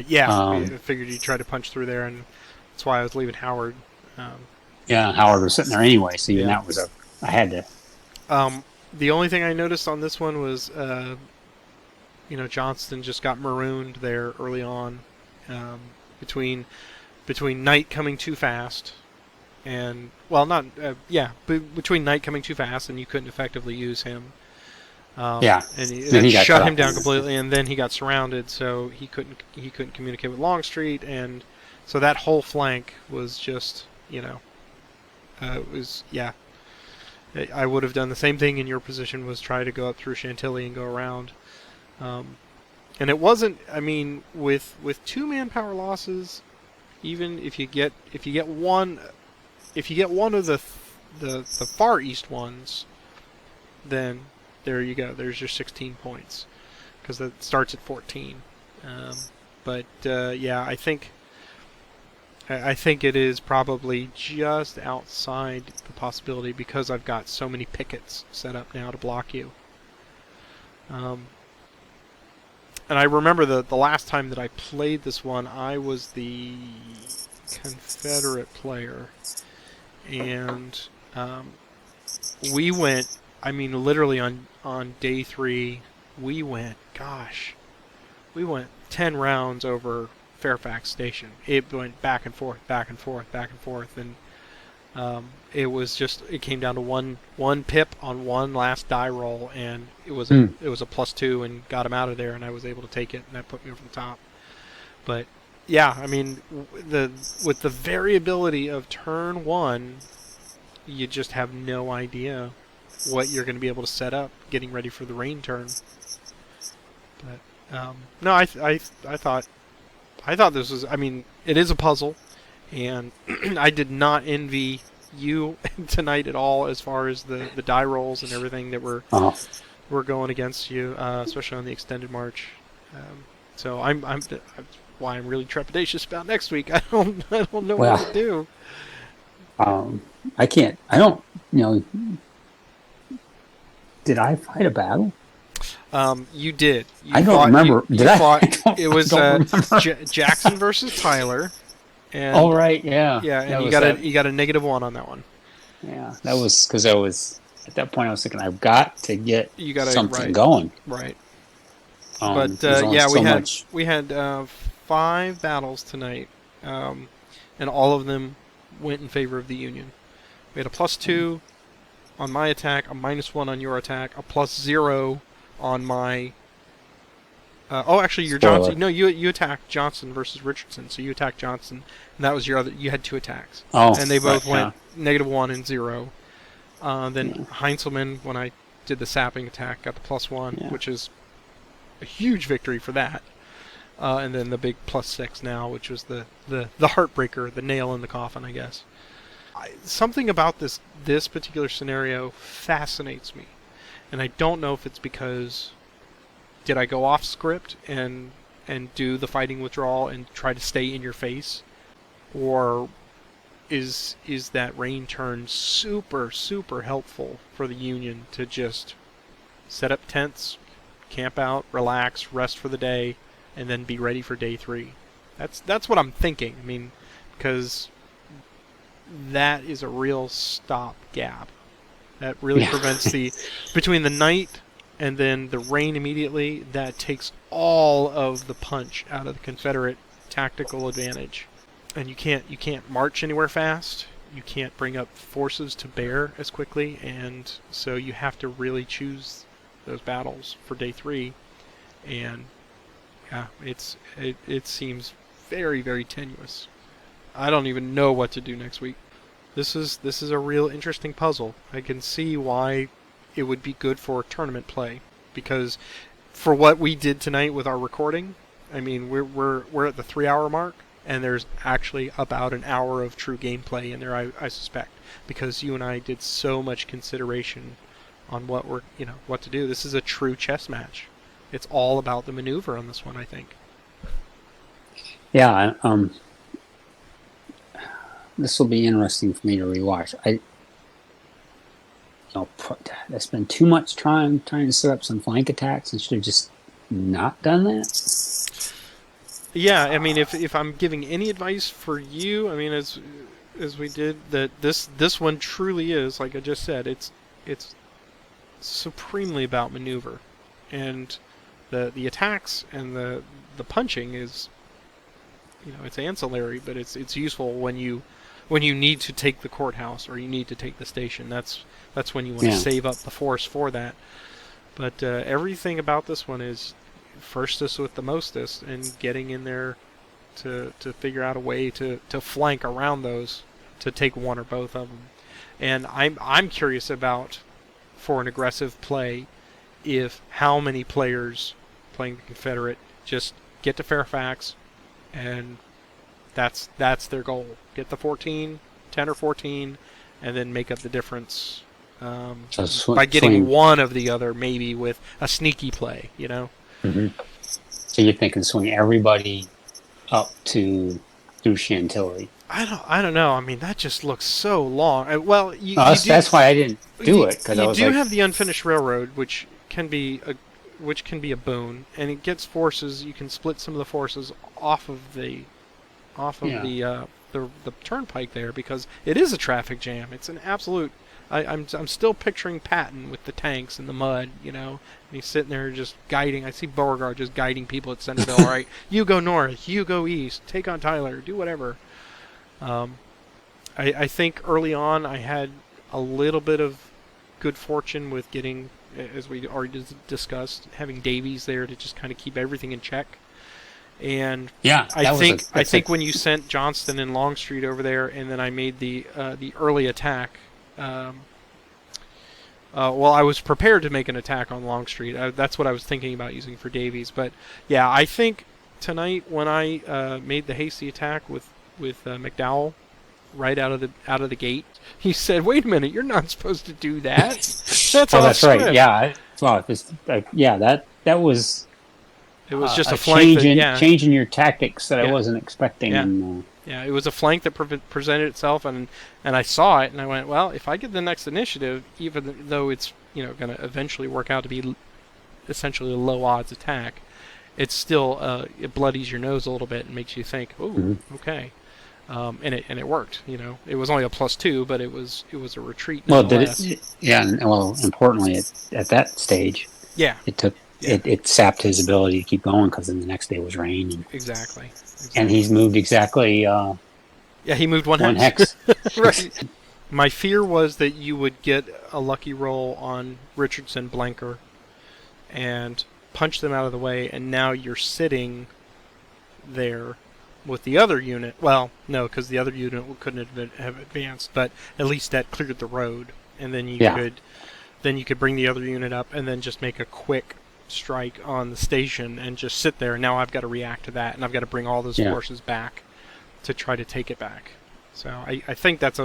Speaker 1: Yeah. I
Speaker 2: Um,
Speaker 1: figured you'd try to punch through there, and that's why I was leaving Howard.
Speaker 2: yeah, Howard was sitting there anyway, so even
Speaker 1: Yeah.
Speaker 2: that was I had to.
Speaker 1: The only thing I noticed on this one was, Johnston just got marooned there early on, between night coming too fast, and not between night coming too fast, and you couldn't effectively use him.
Speaker 2: Yeah.
Speaker 1: and
Speaker 2: Then he got
Speaker 1: shut
Speaker 2: cut
Speaker 1: him
Speaker 2: off.
Speaker 1: down completely, and then he got surrounded, so he couldn't communicate with Longstreet, and so that whole flank was just it was I would have done the same thing in your position, was try to go up through Chantilly and go around. And it wasn't. I mean, with 2 manpower losses, even if you get one of the far east ones, then there you go. There's your 16 points, because it starts at 14. I think it is probably just outside the possibility, because I've got so many pickets set up now to block you. And I remember the last time that I played this one, I was the Confederate player, and we went. I mean, literally on day 3, we went 10 rounds over Fairfax Station. It went back and forth, and it came down to one pip on one last die roll, and it was a +2, and got him out of there, and I was able to take it, and that put me over the top. But yeah, I mean, with the variability of turn 1, you just have no idea what you're going to be able to set up getting ready for the rain turn. But no, I thought this was. I mean, it is a puzzle, and I did not envy you tonight at all, as far as the die rolls and everything that were going against you, especially on the extended march. So that's why I'm really trepidatious about next week. I don't know what to do.
Speaker 2: I can't. I don't. Did I fight a battle?
Speaker 1: You did.
Speaker 2: I don't remember.
Speaker 1: It was Jackson versus Tyler. And
Speaker 2: oh right, yeah.
Speaker 1: Yeah, and you got a -1 on that one.
Speaker 2: Yeah, that was because I was at that point. I was thinking I've got to get something going.
Speaker 1: Right.
Speaker 2: But
Speaker 1: we had 5 battles tonight, and all of them went in favor of the Union. We had a +2 on my attack, a -1 on your attack, a +0 on my. Actually, your
Speaker 2: Spoiler.
Speaker 1: Johnson. No, you attacked Johnson versus Richardson, so you attacked Johnson, and that was your other. You had 2 attacks, and they both went -1 and 0. Then Heinzelman, when I did the sapping attack, got the +1, which is a huge victory for that. And then the big +6 now, which was the heartbreaker, the nail in the coffin, I guess. Something about this particular scenario fascinates me, and I don't know if it's because did I go off script and do the fighting withdrawal and try to stay in your face, or is that rain turn super helpful for the Union to just set up tents, camp out, relax, rest for the day, and then be ready for day 3? That's what I'm thinking. I mean, because that is a real stopgap. That really prevents between the night and then the rain immediately. That takes all of the punch out of the Confederate tactical advantage. and you can't march anywhere fast. You can't bring up forces to bear as quickly, and so you have to really choose those battles for day 3. And yeah, it seems very, very tenuous. I don't even know what to do next week. This is a real interesting puzzle. I can see why it would be good for tournament play, because for what we did tonight with our recording, I mean, we're at the 3-hour mark, and there's actually about an hour of true gameplay in there, I suspect, because you and I did so much consideration on what to do. This is a true chess match. It's all about the maneuver on this one, I think.
Speaker 2: Yeah, this will be interesting for me to rewatch. I spent too much time trying to set up some flank attacks and should have just not done that.
Speaker 1: Yeah, I mean, if I'm giving any advice for you, I mean, as we did, that this one truly is, like I just said, it's supremely about maneuver, and the attacks and the punching is, it's ancillary, but it's useful when you need to take the courthouse or you need to take the station. That's when you want to save up the force for that. But everything about this one is firstest with the mostest, and getting in there to figure out a way to flank around those, to take one or both of them. And I'm curious about, for an aggressive play, if how many players playing the Confederate just get to Fairfax, and that's their goal. Get the 10 or 14, and then make up the difference by getting one of the other, maybe with a sneaky play,
Speaker 2: Mm-hmm. So you're thinking swing everybody up through Chantilly?
Speaker 1: I don't know. I mean, that just looks so long. Well,
Speaker 2: that's why I didn't do it, because I was
Speaker 1: have the unfinished railroad, which can be a boon, and it gets forces. You can split some of the forces off of the turnpike there, because it is a traffic jam. It's an absolute. I'm still picturing Patton with the tanks and the mud, and he's sitting there just guiding. I see Beauregard just guiding people at Centerville. All right, you go north, you go east, take on Tyler, do whatever. I think early on I had a little bit of good fortune with getting, as we already discussed, having Davies there to just kind of keep everything in check. And I think when you sent Johnston and Longstreet over there, and then I made the early attack. Well, I was prepared to make an attack on Longstreet. That's what I was thinking about using for Davies. But yeah, I think tonight when I made the hasty attack with McDowell right out of the gate, he said, "Wait a minute, you're not supposed to do that."
Speaker 2: That's right. Yeah. That was.
Speaker 1: It was just a flank
Speaker 2: changing your tactics that I wasn't expecting.
Speaker 1: Yeah, it was a flank that presented itself, and I saw it, and I went, well, if I get the next initiative, even though it's going to eventually work out to be essentially a low odds attack, it's still it bloodies your nose a little bit and makes you think, oh, okay, and it worked. It was only a +2, but it was a retreat.
Speaker 2: Well, importantly, at that stage, it took. Yeah. It sapped his ability to keep going, because then the next day was rain.
Speaker 1: Exactly.
Speaker 2: And he's moved exactly.
Speaker 1: He moved one hex. Right. My fear was that you would get a lucky roll on Richardson Blanker and punch them out of the way, and now you're sitting there with the other unit. Well, no, because the other unit couldn't have advanced, but at least that cleared the road, and then you could bring the other unit up and then just make a quick strike on the station and just sit there. And now I've got to react to that, and I've got to bring all those forces back to try to take it back. So I think that's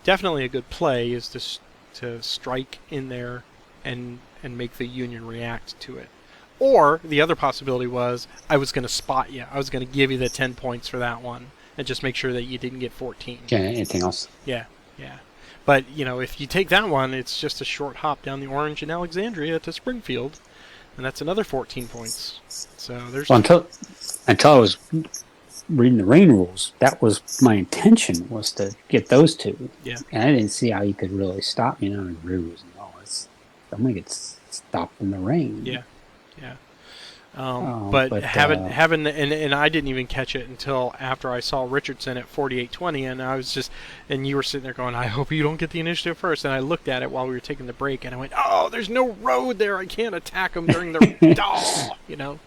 Speaker 1: definitely a good play, is to strike in there and make the Union react to it. Or the other possibility was I was going to spot you. I was going to give you the 10 points for that one and just make sure that you didn't get 14.
Speaker 2: Okay, anything else?
Speaker 1: Yeah. But, if you take that one, it's just a short hop down the Orange and Alexandria to Springfield, and that's another 14 points. So there's...
Speaker 2: Well, until I was reading the rain rules, that was my intention, was to get those two.
Speaker 1: Yeah.
Speaker 2: And I didn't see how you could really stop me. The rules and all. I'm going to get stopped in the rain.
Speaker 1: Yeah. But having and I didn't even catch it until after I saw Richardson at 48-20, and I was just, and you were sitting there going, I hope you don't get the initiative first. And I looked at it while we were taking the break, and I went, oh, there's no road there. I can't attack him during the you know.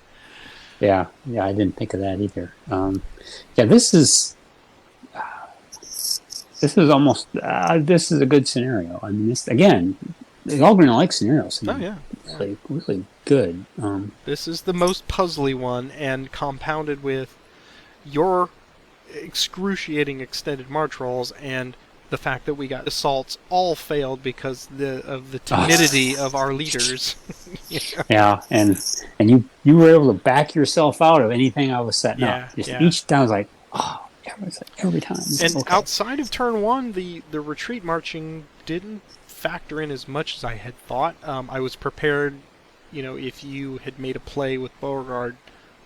Speaker 2: Yeah, I didn't think of that either. This is almost this is a good scenario. I mean, this again, the all green like scenarios.
Speaker 1: Oh yeah,
Speaker 2: really good.
Speaker 1: This is the most puzzly one, and compounded with your excruciating extended march rolls and the fact that we got assaults all failed because of the timidity of our leaders.
Speaker 2: Yeah, and you were able to back yourself out of anything I was setting up. Each time I was like, oh, every time.
Speaker 1: And outside of turn one, the retreat marching didn't factor in as much as I had thought. I was prepared, if you had made a play with Beauregard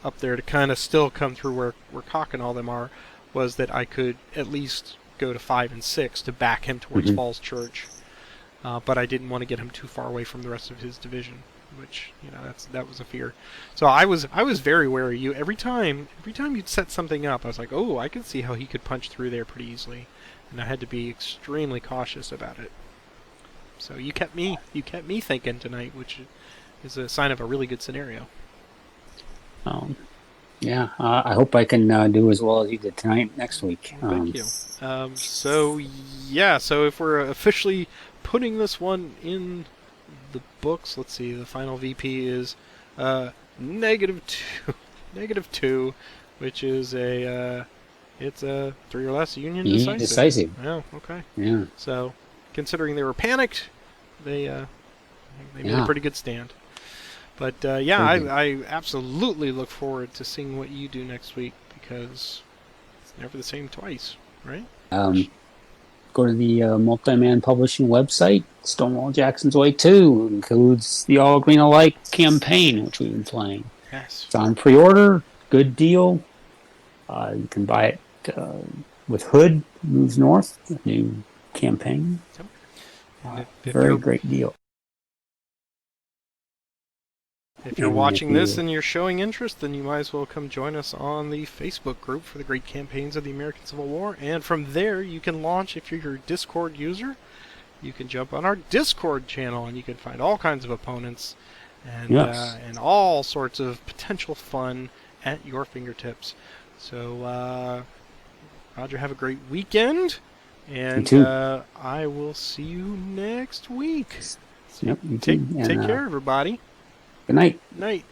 Speaker 1: up there to kind of still come through where Cock and all them are, was that I could at least go to 5 and 6 to back him towards Falls Church. But I didn't want to get him too far away from the rest of his division, which that was a fear. So I was very wary of you. Every time you'd set something up, I was like, oh, I could see how he could punch through there pretty easily, and I had to be extremely cautious about it. So you kept me thinking tonight, which is a sign of a really good scenario.
Speaker 2: I hope I can do as well as you did tonight next week.
Speaker 1: Thank you. So if we're officially putting this one in the books, let's see, the final VP is -2, which is it's a 3 or less Union decisive. Yeah, okay.
Speaker 2: Yeah.
Speaker 1: So, considering they were panicked, they made a pretty good stand. But I absolutely look forward to seeing what you do next week, because it's never the same twice, right?
Speaker 2: Go to the Multi-Man Publishing website. Stonewall Jackson's Way 2 includes the All Green Alike campaign, which we've been playing.
Speaker 1: Yes. It's
Speaker 2: on pre-order. Good deal. You can buy it with Hood Moves North, the new campaign.
Speaker 1: Yep.
Speaker 2: Very great deal.
Speaker 1: If you're watching this and you're showing interest, then you might as well come join us on the Facebook group for the Great Campaigns of the American Civil War. And from there, you can launch, if you're your Discord user, you can jump on our Discord channel, and you can find all kinds of opponents and all sorts of potential fun at your fingertips. So, Roger, have a great weekend, and I will see you next week.
Speaker 2: Yep,
Speaker 1: Take care, everybody.
Speaker 2: Good night.
Speaker 1: Night.